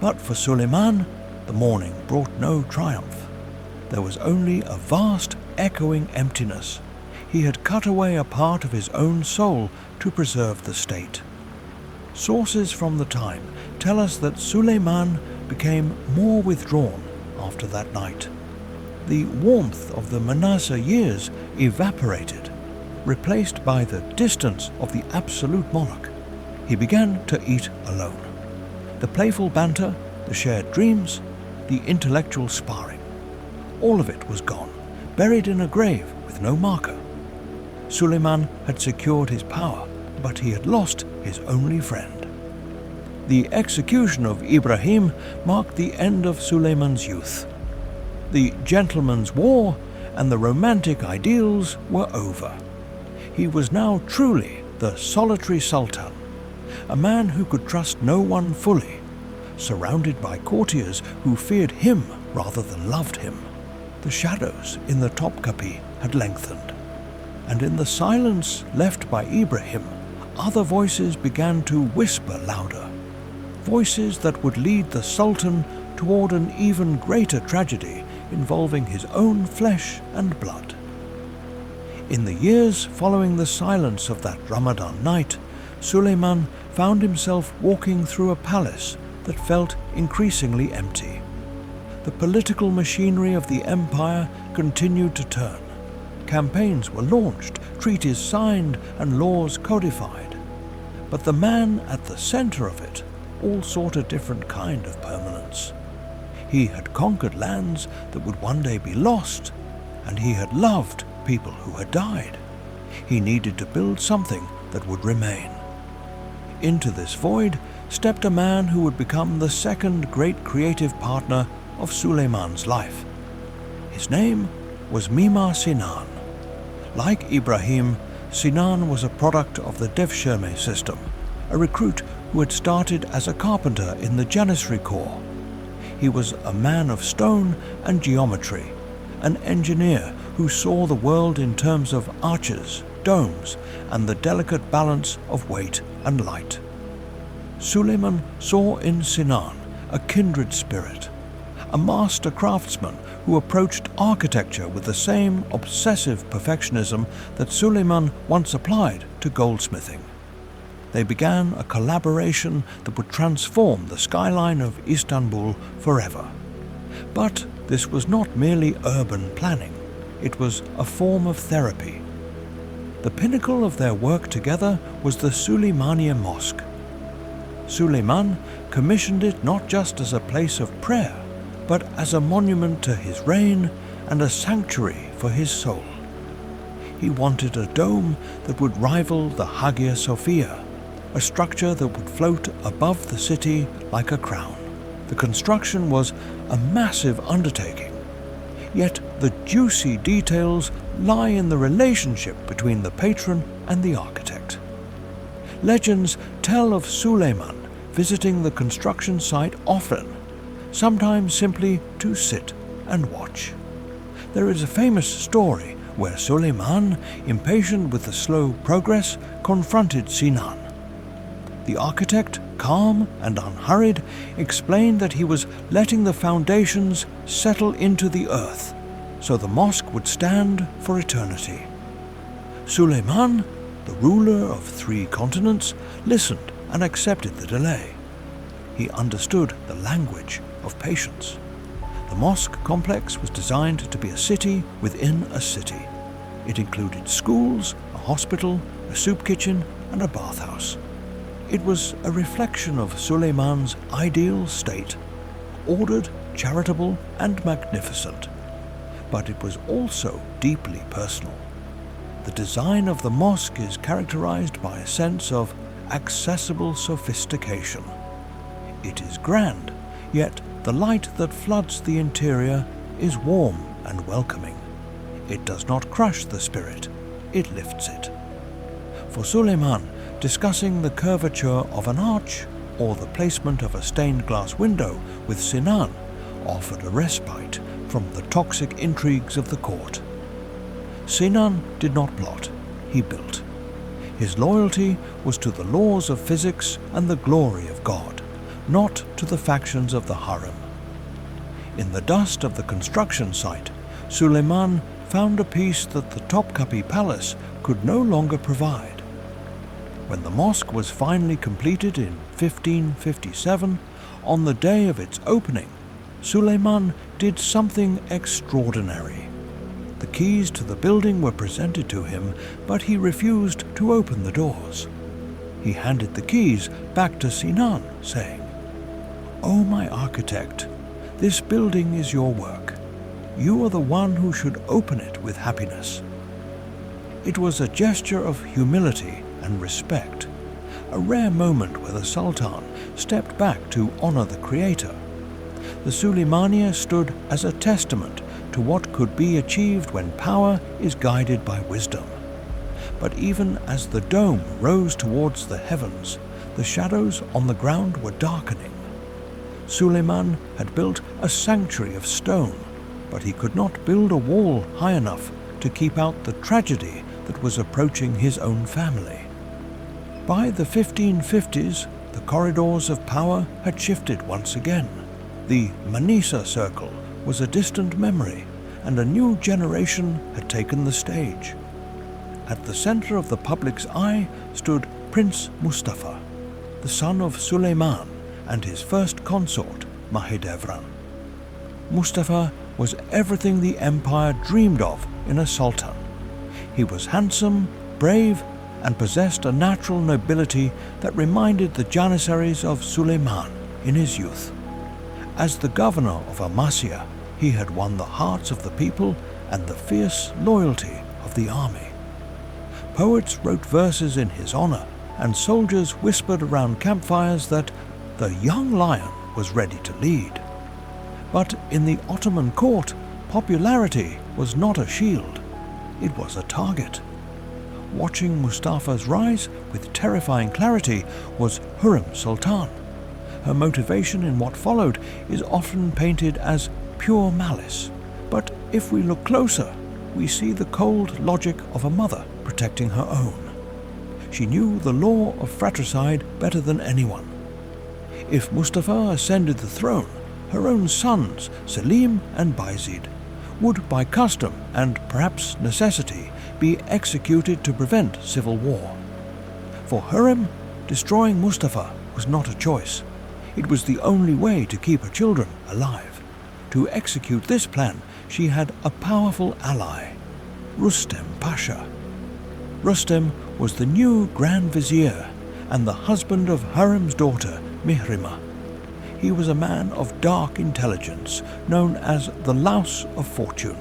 but for Suleiman, the morning brought no triumph. There was only a vast, echoing emptiness. He had cut away a part of his own soul to preserve the state. Sources from the time tell us that Suleiman became more withdrawn after that night. The warmth of the Manisa years evaporated, replaced by the distance of the absolute monarch. He began to eat alone. The playful banter, the shared dreams, the intellectual sparring, all of it was gone, buried in a grave with no marker. Suleiman had secured his power, but he had lost his only friend. The execution of Ibrahim marked the end of Suleiman's youth. The gentleman's war and the romantic ideals were over. He was now truly the solitary sultan, a man who could trust no one fully, surrounded by courtiers who feared him rather than loved him. The shadows in the Topkapi had lengthened, and in the silence left by Ibrahim, other voices began to whisper louder, voices that would lead the Sultan toward an even greater tragedy involving his own flesh and blood. In the years following the silence of that Ramadan night, Suleiman found himself walking through a palace that felt increasingly empty. The political machinery of the empire continued to turn. Campaigns were launched, treaties signed, and laws codified. But the man at the center of it all sought a different kind of permanence. He had conquered lands that would one day be lost, and he had loved people who had died. He needed to build something that would remain. Into this void stepped a man who would become the second great creative partner of Suleiman's life. His name was Mimar Sinan. Like Ibrahim, Sinan was a product of the Devshirme system, a recruit who had started as a carpenter in the Janissary Corps. He was a man of stone and geometry, an engineer who saw the world in terms of arches, domes, and the delicate balance of weight and light. Suleiman saw in Sinan a kindred spirit, a master craftsman who approached architecture with the same obsessive perfectionism that Suleiman once applied to goldsmithing. They began a collaboration that would transform the skyline of Istanbul forever. But this was not merely urban planning, it was a form of therapy. The pinnacle of their work together was the Suleymaniye Mosque. Suleiman commissioned it not just as a place of prayer, but as a monument to his reign and a sanctuary for his soul. He wanted a dome that would rival the Hagia Sophia, a structure that would float above the city like a crown. The construction was a massive undertaking, yet the juicy details lie in the relationship between the patron and the architect. Legends tell of Suleiman visiting the construction site often, sometimes simply to sit and watch. There is a famous story where Suleiman, impatient with the slow progress, confronted Sinan. The architect, calm and unhurried, explained that he was letting the foundations settle into the earth so the mosque would stand for eternity. Suleiman, the ruler of 3 continents, listened and accepted the delay. He understood the language of patience. The mosque complex was designed to be a city within a city. It included schools, a hospital, a soup kitchen, and a bathhouse. It was a reflection of Suleiman's ideal state, ordered, charitable, and magnificent. But it was also deeply personal. The design of the mosque is characterized by a sense of accessible sophistication. It is grand, yet the light that floods the interior is warm and welcoming. It does not crush the spirit, it lifts it. For Suleiman, discussing the curvature of an arch or the placement of a stained glass window with Sinan offered a respite from the toxic intrigues of the court. Sinan did not plot, he built. His loyalty was to the laws of physics and the glory of God, not to the factions of the Harem. In the dust of the construction site, Suleiman found a piece that the Topkapi Palace could no longer provide. When the mosque was finally completed in 1557, on the day of its opening, Suleiman did something extraordinary. The keys to the building were presented to him, but he refused to open the doors. He handed the keys back to Sinan, saying, "O my architect, this building is your work. You are the one who should open it with happiness." It was a gesture of humility and respect, a rare moment where the Sultan stepped back to honor the Creator. The Suleymaniye stood as a testament to what could be achieved when power is guided by wisdom. But even as the dome rose towards the heavens, the shadows on the ground were darkening. Suleiman had built a sanctuary of stone, but he could not build a wall high enough to keep out the tragedy that was approaching his own family. By the 1550s, the corridors of power had shifted once again. The Manisa circle was a distant memory, and a new generation had taken the stage. At the center of the public's eye stood Prince Mustafa, the son of Suleiman and his first consort, Mahidevran. Mustafa was everything the empire dreamed of in a sultan. He was handsome, brave, and possessed a natural nobility that reminded the Janissaries of Suleiman in his youth. As the governor of Amasya, he had won the hearts of the people and the fierce loyalty of the army. Poets wrote verses in his honor, and soldiers whispered around campfires that the young lion was ready to lead. But in the Ottoman court, popularity was not a shield, it was a target. Watching Mustafa's rise with terrifying clarity was Harem Sultan. Her motivation in what followed is often painted as pure malice, but if we look closer, we see the cold logic of a mother protecting her own. She knew the law of fratricide better than anyone. If Mustafa ascended the throne, her own sons, Selim and Bayezid, would by custom and perhaps necessity be executed to prevent civil war. For Harem, destroying Mustafa was not a choice. It was the only way to keep her children alive. To execute this plan, she had a powerful ally, Rustem Pasha. Rustem was the new Grand Vizier and the husband of Harem's daughter, Mihrima. He was a man of dark intelligence, known as the Louse of Fortune,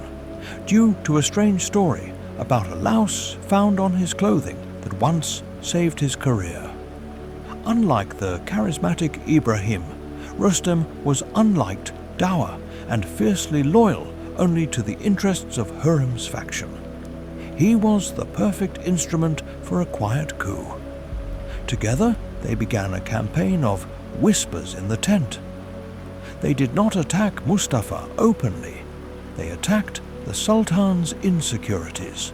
due to a strange story about a louse found on his clothing that once saved his career. Unlike the charismatic Ibrahim, Rustem was unliked, dour, and fiercely loyal only to the interests of Harem's faction. He was the perfect instrument for a quiet coup. Together, they began a campaign of whispers in the tent. They did not attack Mustafa openly. They attacked the Sultan's insecurities.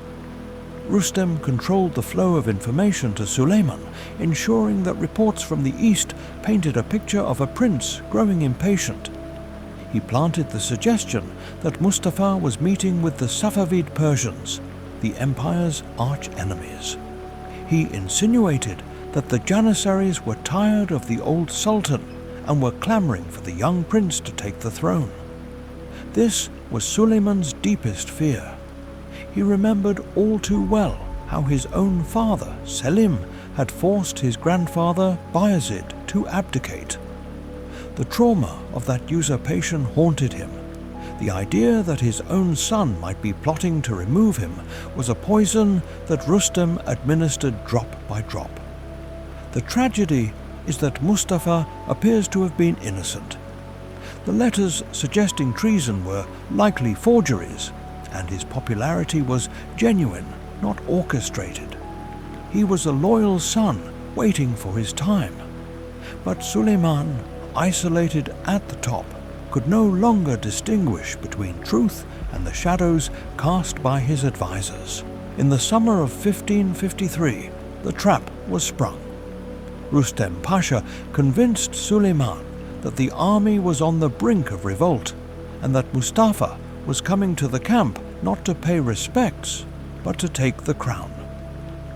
Rustem controlled the flow of information to Suleiman, ensuring that reports from the east painted a picture of a prince growing impatient. He planted the suggestion that Mustafa was meeting with the Safavid Persians, the empire's arch-enemies. He insinuated that the Janissaries were tired of the old Sultan and were clamoring for the young prince to take the throne. This was Suleiman's deepest fear. He remembered all too well how his own father, Selim, had forced his grandfather, Bayezid, to abdicate. The trauma of that usurpation haunted him. The idea that his own son might be plotting to remove him was a poison that Rustem administered drop by drop. The tragedy is that Mustafa appears to have been innocent. The letters suggesting treason were likely forgeries, and his popularity was genuine, not orchestrated. He was a loyal son waiting for his time. But Suleiman, isolated at the top, could no longer distinguish between truth and the shadows cast by his advisors. In the summer of 1553, the trap was sprung. Rustem Pasha convinced Suleiman that the army was on the brink of revolt and that Mustafa was coming to the camp not to pay respects, but to take the crown.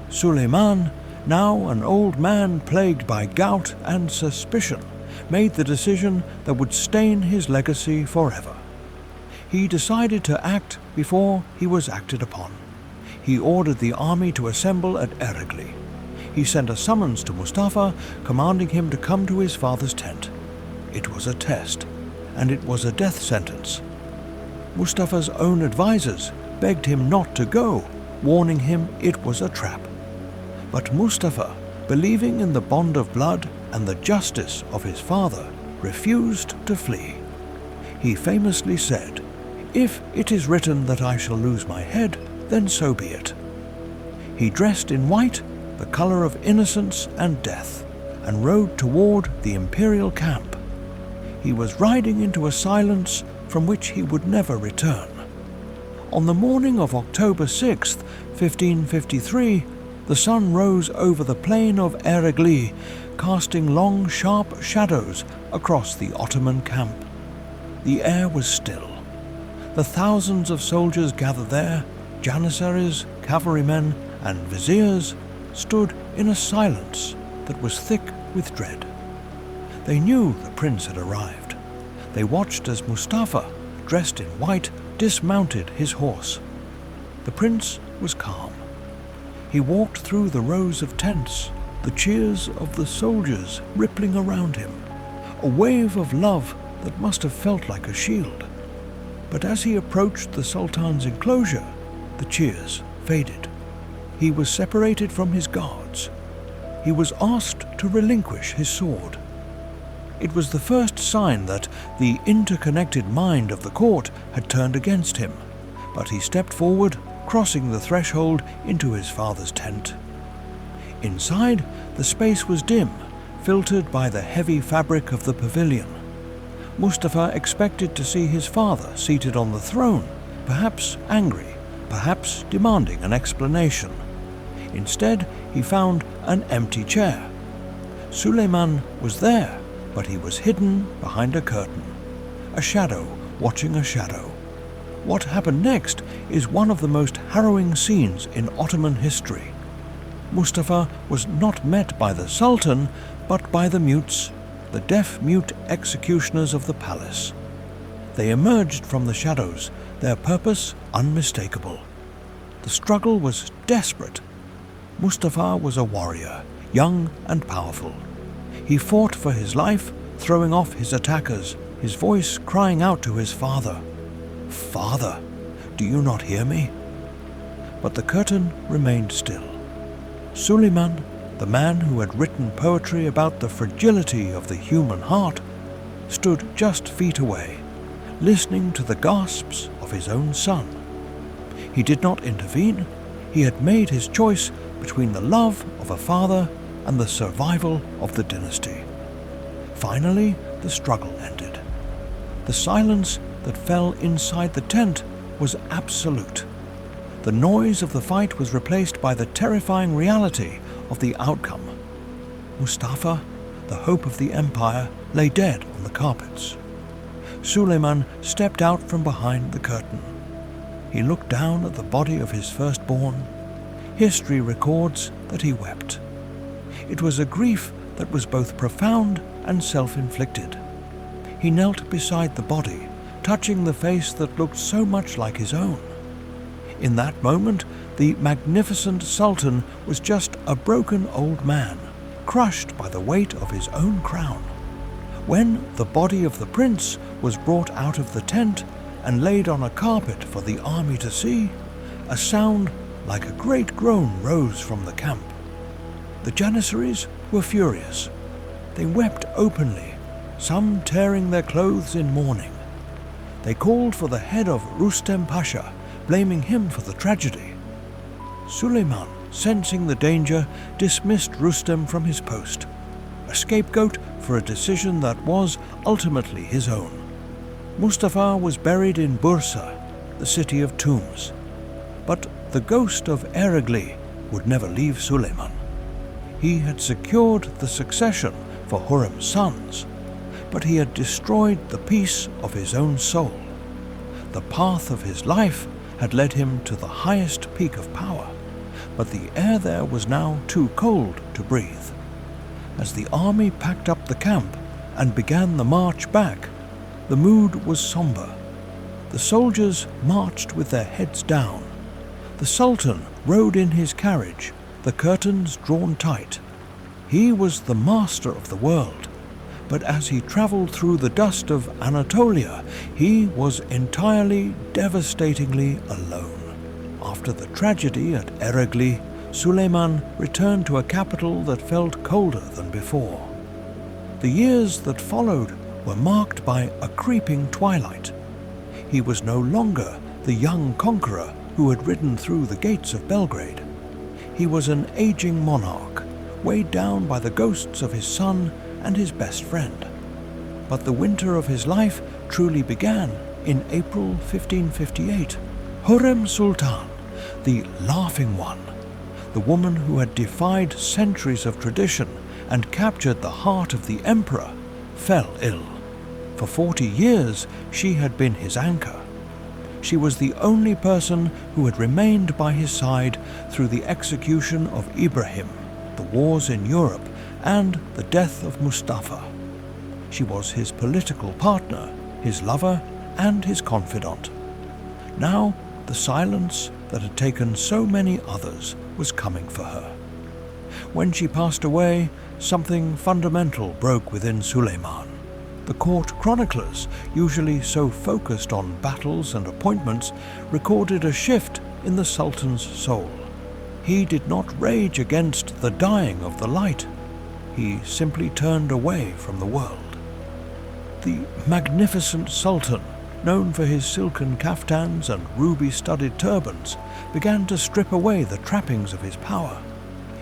Suleiman, now an old man plagued by gout and suspicion, made the decision that would stain his legacy forever. He decided to act before he was acted upon. He ordered the army to assemble at Eregli. He sent a summons to Mustafa, commanding him to come to his father's tent. It was a test, and it was a death sentence. Mustafa's own advisors begged him not to go, warning him it was a trap. But Mustafa, believing in the bond of blood and the justice of his father, refused to flee. He famously said, "If it is written that I shall lose my head, then so be it." He dressed in white, the color of innocence and death, and rode toward the imperial camp. He was riding into a silence from which he would never return. On the morning of October 6th, 1553, the sun rose over the plain of Eregli, casting long, sharp shadows across the Ottoman camp. The air was still. The thousands of soldiers gathered there, Janissaries, cavalrymen, and viziers, stood in a silence that was thick with dread. They knew the prince had arrived. They watched as Mustafa, dressed in white, dismounted his horse. The prince was calm. He walked through the rows of tents, the cheers of the soldiers rippling around him, a wave of love that must have felt like a shield. But as he approached the Sultan's enclosure, the cheers faded. He was separated from his guards. He was asked to relinquish his sword. It was the first sign that the interconnected mind of the court had turned against him, but he stepped forward, crossing the threshold into his father's tent. Inside, the space was dim, filtered by the heavy fabric of the pavilion. Mustafa expected to see his father seated on the throne, perhaps angry, perhaps demanding an explanation. Instead, he found an empty chair. Suleiman was there, but he was hidden behind a curtain, a shadow watching a shadow. What happened next is one of the most harrowing scenes in Ottoman history. Mustafa was not met by the Sultan, but by the mutes, the deaf-mute executioners of the palace. They emerged from the shadows, their purpose unmistakable. The struggle was desperate. Mustafa was a warrior, young and powerful. He fought for his life, throwing off his attackers, his voice crying out to his father, "Father, do you not hear me?" But the curtain remained still. Suleiman, the man who had written poetry about the fragility of the human heart, stood just feet away, listening to the gasps of his own son. He did not intervene. He had made his choice between the love of a father and the survival of the dynasty. Finally, the struggle ended. The silence that fell inside the tent was absolute. The noise of the fight was replaced by the terrifying reality of the outcome. Mustafa, the hope of the empire, lay dead on the carpets. Suleiman stepped out from behind the curtain. He looked down at the body of his firstborn. History records that he wept. It was a grief that was both profound and self-inflicted. He knelt beside the body, touching the face that looked so much like his own. In that moment, the magnificent Sultan was just a broken old man, crushed by the weight of his own crown. When the body of the prince was brought out of the tent and laid on a carpet for the army to see, a sound like a great groan rose from the camp. The Janissaries were furious. They wept openly, some tearing their clothes in mourning. They called for the head of Rustem Pasha, blaming him for the tragedy. Suleiman, sensing the danger, dismissed Rustem from his post, a scapegoat for a decision that was ultimately his own. Mustafa was buried in Bursa, the city of tombs. But the ghost of Eregli would never leave Suleiman. He had secured the succession for Harem's sons, but he had destroyed the peace of his own soul. The path of his life had led him to the highest peak of power, but the air there was now too cold to breathe. As the army packed up the camp and began the march back, the mood was somber. The soldiers marched with their heads down. The Sultan rode in his carriage, the curtains drawn tight. He was the master of the world, but as he traveled through the dust of Anatolia, he was entirely, devastatingly alone. After the tragedy at Eregli, Suleiman returned to a capital that felt colder than before. The years that followed were marked by a creeping twilight. He was no longer the young conqueror who had ridden through the gates of Belgrade. He was an aging monarch, weighed down by the ghosts of his son and his best friend. But the winter of his life truly began in April 1558. Harem Sultan, the laughing one, the woman who had defied centuries of tradition and captured the heart of the emperor, fell ill. For 40 years she had been his anchor. She was the only person who had remained by his side through the execution of Ibrahim, the wars in Europe, and the death of Mustafa. She was his political partner, his lover, and his confidant. Now, the silence that had taken so many others was coming for her. When she passed away, something fundamental broke within Suleiman. The court chroniclers, usually so focused on battles and appointments, recorded a shift in the Sultan's soul. He did not rage against the dying of the light. He simply turned away from the world. The magnificent Sultan, known for his silken kaftans and ruby-studded turbans, began to strip away the trappings of his power.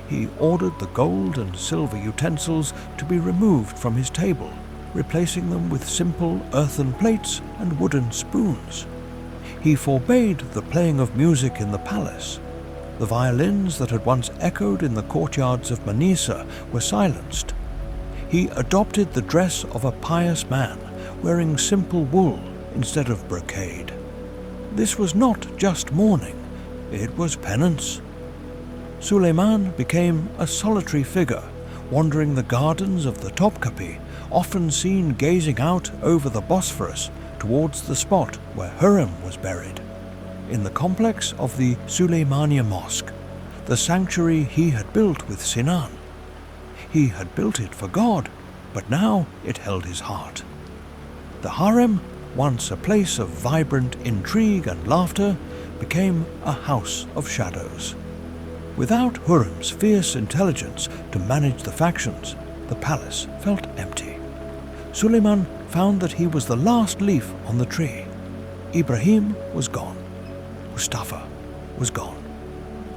He ordered the gold and silver utensils to be removed from his table, replacing them with simple earthen plates and wooden spoons. He forbade the playing of music in the palace. The violins that had once echoed in the courtyards of Manisa were silenced. He adopted the dress of a pious man, wearing simple wool instead of brocade. This was not just mourning, it was penance. Suleiman became a solitary figure, wandering the gardens of the Topkapi, often seen gazing out over the Bosphorus towards the spot where Harem was buried. In the complex of the Suleymaniye Mosque, the sanctuary he had built with Sinan. He had built it for God, but now it held his heart. The Harem, once a place of vibrant intrigue and laughter, became a house of shadows. Without Hurrem's fierce intelligence to manage the factions, the palace felt empty. Suleiman found that he was the last leaf on the tree. Ibrahim was gone. Mustafa was gone.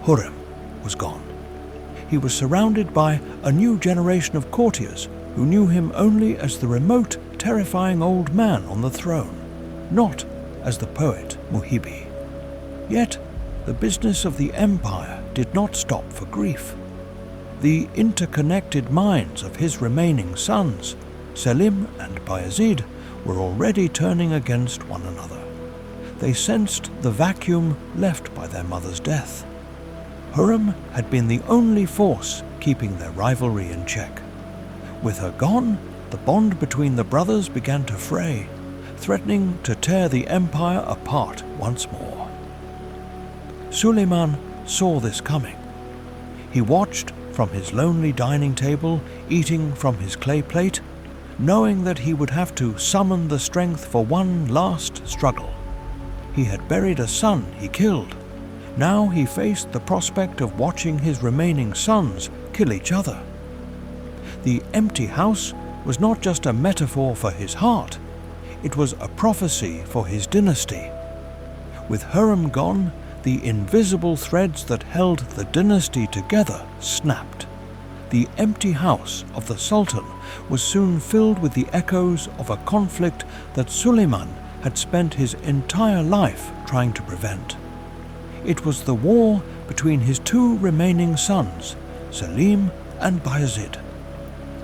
Harem was gone. He was surrounded by a new generation of courtiers who knew him only as the remote, terrifying old man on the throne, not as the poet Muhibi. Yet, the business of the empire did not stop for grief. The interconnected minds of his remaining sons, Selim and Bayezid, were already turning against one another. They sensed the vacuum left by their mother's death. Harem had been the only force keeping their rivalry in check. With her gone, the bond between the brothers began to fray, threatening to tear the empire apart once more. Suleiman saw this coming. He watched from his lonely dining table, eating from his clay plate, knowing that he would have to summon the strength for one last struggle. He had buried a son he killed. Now he faced the prospect of watching his remaining sons kill each other. The empty house was not just a metaphor for his heart, it was a prophecy for his dynasty. With Harem gone, the invisible threads that held the dynasty together snapped. The empty house of the Sultan was soon filled with the echoes of a conflict that Suleiman had spent his entire life trying to prevent. It was the war between his two remaining sons, Selim and Bayezid.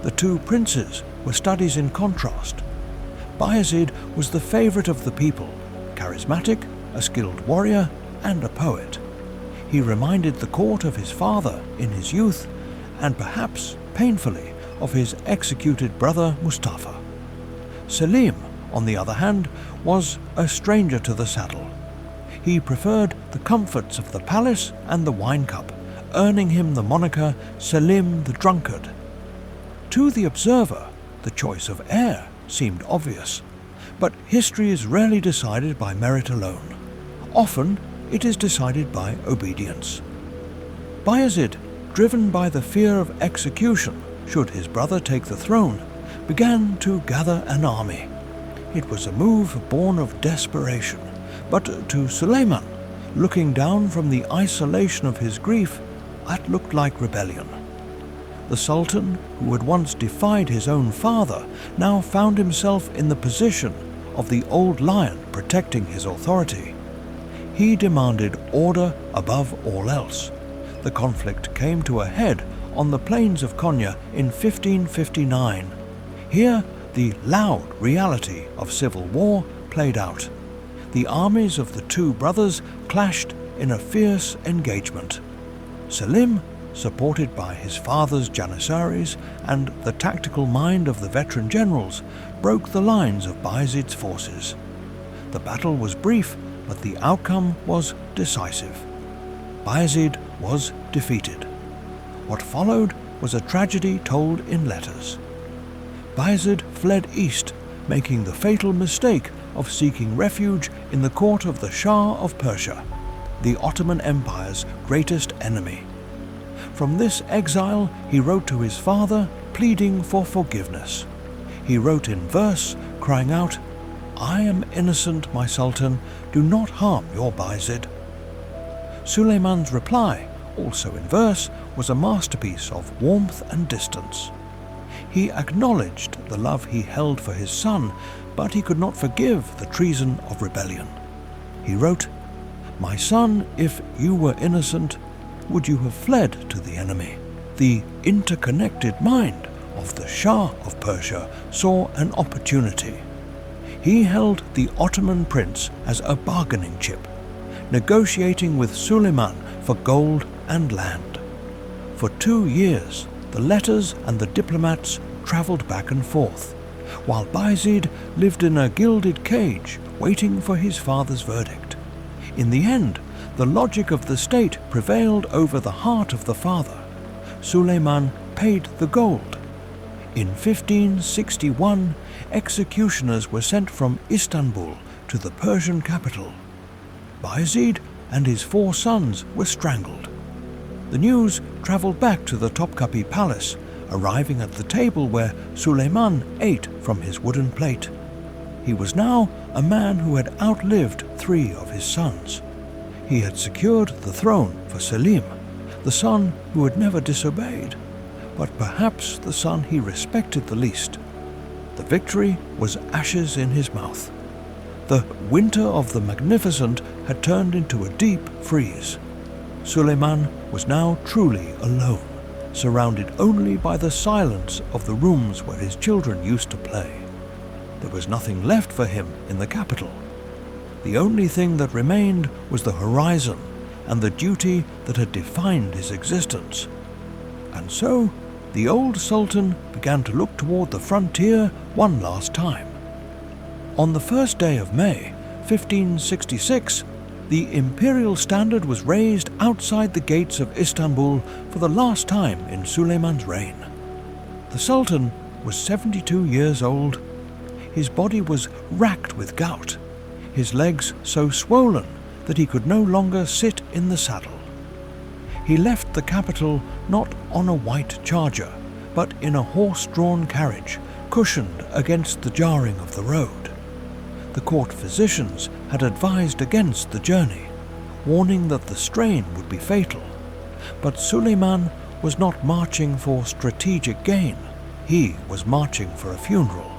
The two princes were studies in contrast. Bayezid was the favorite of the people, charismatic, a skilled warrior, and a poet. He reminded the court of his father in his youth, and perhaps painfully of his executed brother Mustafa. Selim, on the other hand, was a stranger to the saddle. He preferred the comforts of the palace and the wine cup, earning him the moniker Selim the Drunkard. To the observer, the choice of heir seemed obvious, but history is rarely decided by merit alone. Often, it is decided by obedience. Bayezid, driven by the fear of execution should his brother take the throne, began to gather an army. It was a move born of desperation, but to Suleiman, looking down from the isolation of his grief, that looked like rebellion. The Sultan, who had once defied his own father, now found himself in the position of the old lion protecting his authority. He demanded order above all else. The conflict came to a head on the plains of Konya in 1559. Here, the loud reality of civil war played out. The armies of the two brothers clashed in a fierce engagement. Selim supported by his father's Janissaries and the tactical mind of the veteran generals, broke the lines of Bayezid's forces. The battle was brief, but the outcome was decisive. Bayezid was defeated. What followed was a tragedy told in letters. Bayezid fled east, making the fatal mistake of seeking refuge in the court of the Shah of Persia, the Ottoman Empire's greatest enemy. From this exile, he wrote to his father, pleading for forgiveness. He wrote in verse, crying out, "I am innocent, my Sultan, do not harm your Bayezid." Suleiman's reply, also in verse, was a masterpiece of warmth and distance. He acknowledged the love he held for his son, but he could not forgive the treason of rebellion. He wrote, "My son, if you were innocent, would you have fled to the enemy?" The interconnected mind of the Shah of Persia saw an opportunity. He held the Ottoman prince as a bargaining chip, negotiating with Suleiman for gold and land. For 2 years, the letters and the diplomats travelled back and forth, while Bayezid lived in a gilded cage waiting for his father's verdict. In the end, the logic of the state prevailed over the heart of the father. Suleiman paid the gold. In 1561, executioners were sent from Istanbul to the Persian capital. Bayezid and his 4 sons were strangled. The news travelled back to the Topkapi Palace, arriving at the table where Suleiman ate from his wooden plate. He was now a man who had outlived 3 of his sons. He had secured the throne for Selim, the son who had never disobeyed, but perhaps the son he respected the least. The victory was ashes in his mouth. The winter of the Magnificent had turned into a deep freeze. Suleiman was now truly alone, surrounded only by the silence of the rooms where his children used to play. There was nothing left for him in the capital. The only thing that remained was the horizon and the duty that had defined his existence. And so, the old Sultan began to look toward the frontier one last time. On the first day of May, 1566, the imperial standard was raised outside the gates of Istanbul for the last time in Suleiman's reign. The Sultan was 72 years old. His body was racked with gout, his legs so swollen that he could no longer sit in the saddle. He left the capital not on a white charger, but in a horse-drawn carriage, cushioned against the jarring of the road. The court physicians had advised against the journey, warning that the strain would be fatal. But Suleiman was not marching for strategic gain. He was marching for a funeral.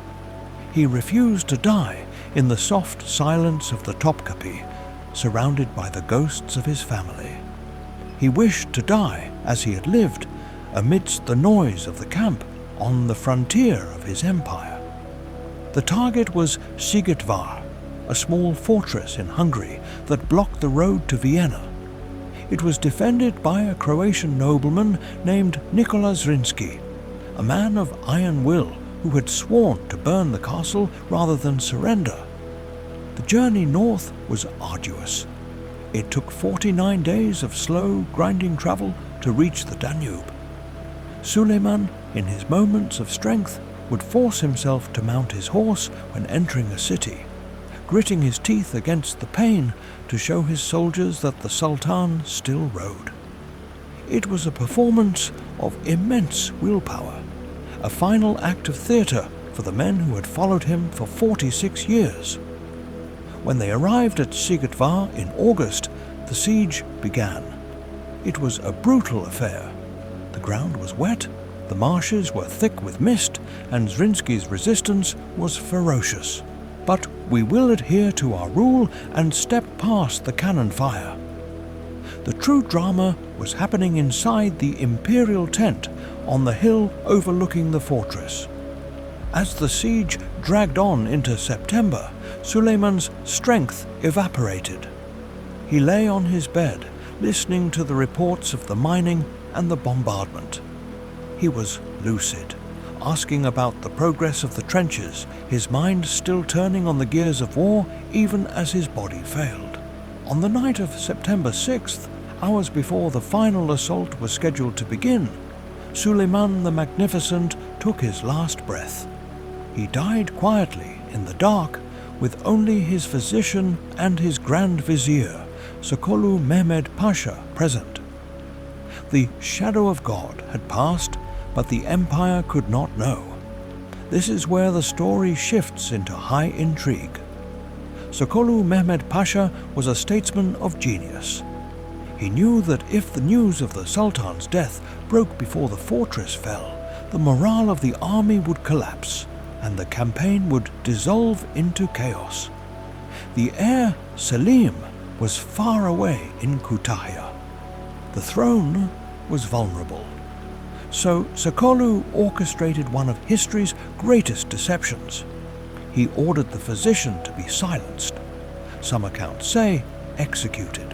He refused to die in the soft silence of the Topkapi, surrounded by the ghosts of his family. He wished to die as he had lived, amidst the noise of the camp on the frontier of his empire. The target was Sigetvar, a small fortress in Hungary that blocked the road to Vienna. It was defended by a Croatian nobleman named Nikola Zrinski, a man of iron will who had sworn to burn the castle rather than surrender. The journey north was arduous. It took 49 days of slow, grinding travel to reach the Danube. Suleiman, in his moments of strength, would force himself to mount his horse when entering a city, gritting his teeth against the pain to show his soldiers that the Sultan still rode. It was a performance of immense willpower, a final act of theatre for the men who had followed him for 46 years. When they arrived at Sigetvar in August, the siege began. It was a brutal affair. The ground was wet, the marshes were thick with mist, and Zrinski's resistance was ferocious. But we will adhere to our rule and step past the cannon fire. The true drama was happening inside the imperial tent on the hill overlooking the fortress. As the siege dragged on into September, Suleiman's strength evaporated. He lay on his bed, listening to the reports of the mining and the bombardment. He was lucid, asking about the progress of the trenches, his mind still turning on the gears of war even as his body failed. On the night of September 6th, hours before the final assault was scheduled to begin, Suleiman the Magnificent took his last breath. He died quietly in the dark, with only his physician and his Grand Vizier, Sokolu Mehmed Pasha, present. The shadow of God had passed, but the empire could not know. This is where the story shifts into high intrigue. Sokolu Mehmed Pasha was a statesman of genius. He knew that if the news of the Sultan's death broke before the fortress fell, the morale of the army would collapse, and the campaign would dissolve into chaos. The heir, Selim, was far away in Kütahya. The throne was vulnerable. So Sokolu orchestrated one of history's greatest deceptions. He ordered the physician to be silenced. Some accounts say executed.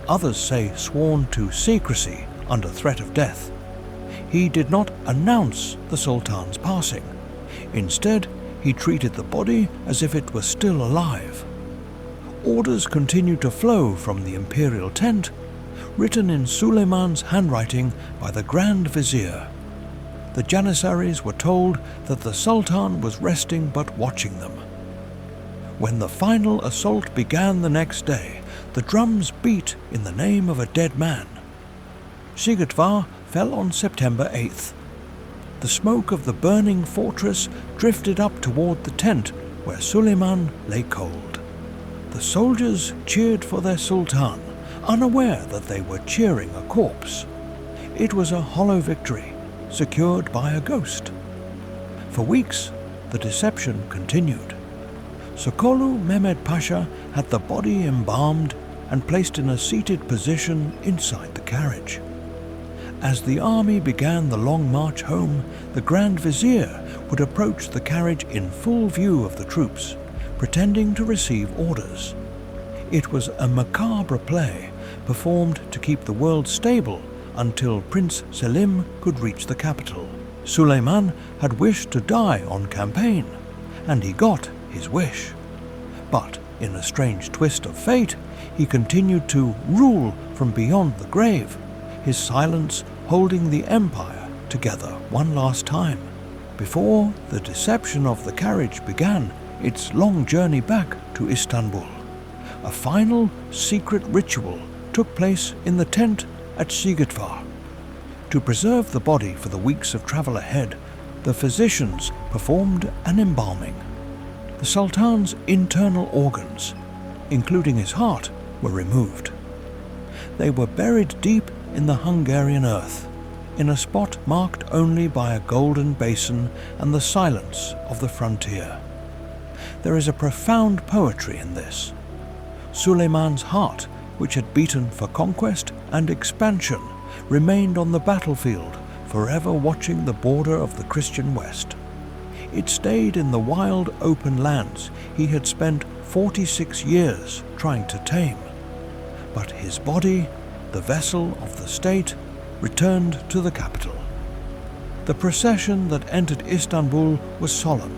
Others say sworn to secrecy under threat of death. He did not announce the Sultan's passing. Instead, he treated the body as if it were still alive. Orders continued to flow from the imperial tent, written in Suleiman's handwriting by the Grand Vizier. The Janissaries were told that the Sultan was resting but watching them. When the final assault began the next day, the drums beat in the name of a dead man. Sigurtvar fell on September 8th. The smoke of the burning fortress drifted up toward the tent where Suleiman lay cold. The soldiers cheered for their Sultan, unaware that they were cheering a corpse. It was a hollow victory, secured by a ghost. For weeks, the deception continued. Sokolu Mehmed Pasha had the body embalmed and placed in a seated position inside the carriage. As the army began the long march home, the Grand Vizier would approach the carriage in full view of the troops, pretending to receive orders. It was a macabre play, performed to keep the world stable until Prince Selim could reach the capital. Suleiman had wished to die on campaign, and he got his wish. But in a strange twist of fate, he continued to rule from beyond the grave, his silence holding the empire together one last time, before the deception of the carriage began its long journey back to Istanbul. A final secret ritual took place in the tent at Sigurtvar. To preserve the body for the weeks of travel ahead, the physicians performed an embalming. The Sultan's internal organs, including his heart, were removed. They were buried deep in the Hungarian earth, in a spot marked only by a golden basin and the silence of the frontier. There is a profound poetry in this. Suleiman's heart, which had beaten for conquest and expansion, remained on the battlefield, forever watching the border of the Christian West. It stayed in the wild open lands he had spent 46 years trying to tame. But his body, the vessel of the state, returned to the capital. The procession that entered Istanbul was solemn.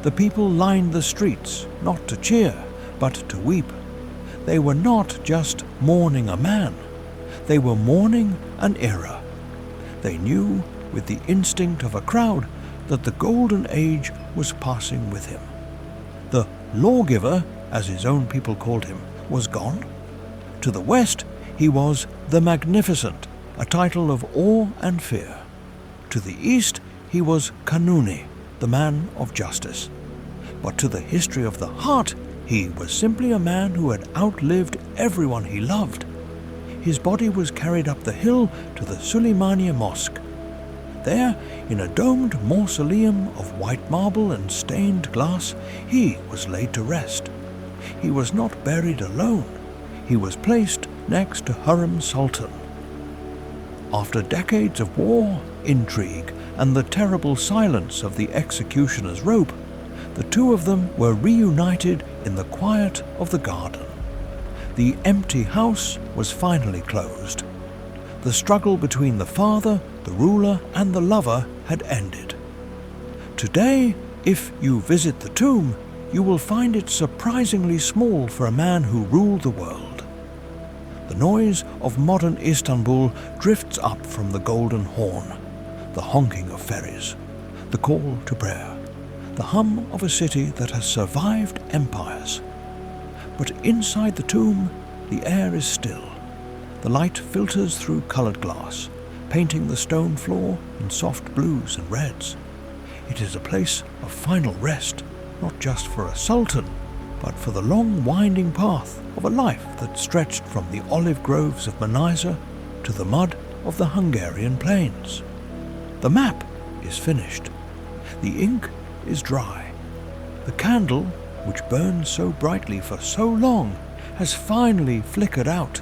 The people lined the streets, not to cheer, but to weep. They were not just mourning a man, they were mourning an era. They knew, with the instinct of a crowd, that the golden age was passing with him. The lawgiver, as his own people called him, was gone. To the west, he was the Magnificent, a title of awe and fear. To the east, he was Kanuni, the man of justice. But to the history of the heart, he was simply a man who had outlived everyone he loved. His body was carried up the hill to the Süleymaniye Mosque. There, in a domed mausoleum of white marble and stained glass, he was laid to rest. He was not buried alone. He was placed next to Harem Sultan. After decades of war, intrigue, and the terrible silence of the executioner's rope, the two of them were reunited in the quiet of the garden. The empty house was finally closed. The struggle between the father, the ruler, and the lover had ended. Today, if you visit the tomb, you will find it surprisingly small for a man who ruled the world. The noise of modern Istanbul drifts up from the Golden Horn, the honking of ferries, the call to prayer, the hum of a city that has survived empires. But inside the tomb, the air is still. The light filters through coloured glass, painting the stone floor in soft blues and reds. It is a place of final rest, not just for a sultan, but for the long winding path of a life that stretched from the olive groves of Manisa to the mud of the Hungarian plains. The map is finished. The ink is dry. The candle, which burned so brightly for so long, has finally flickered out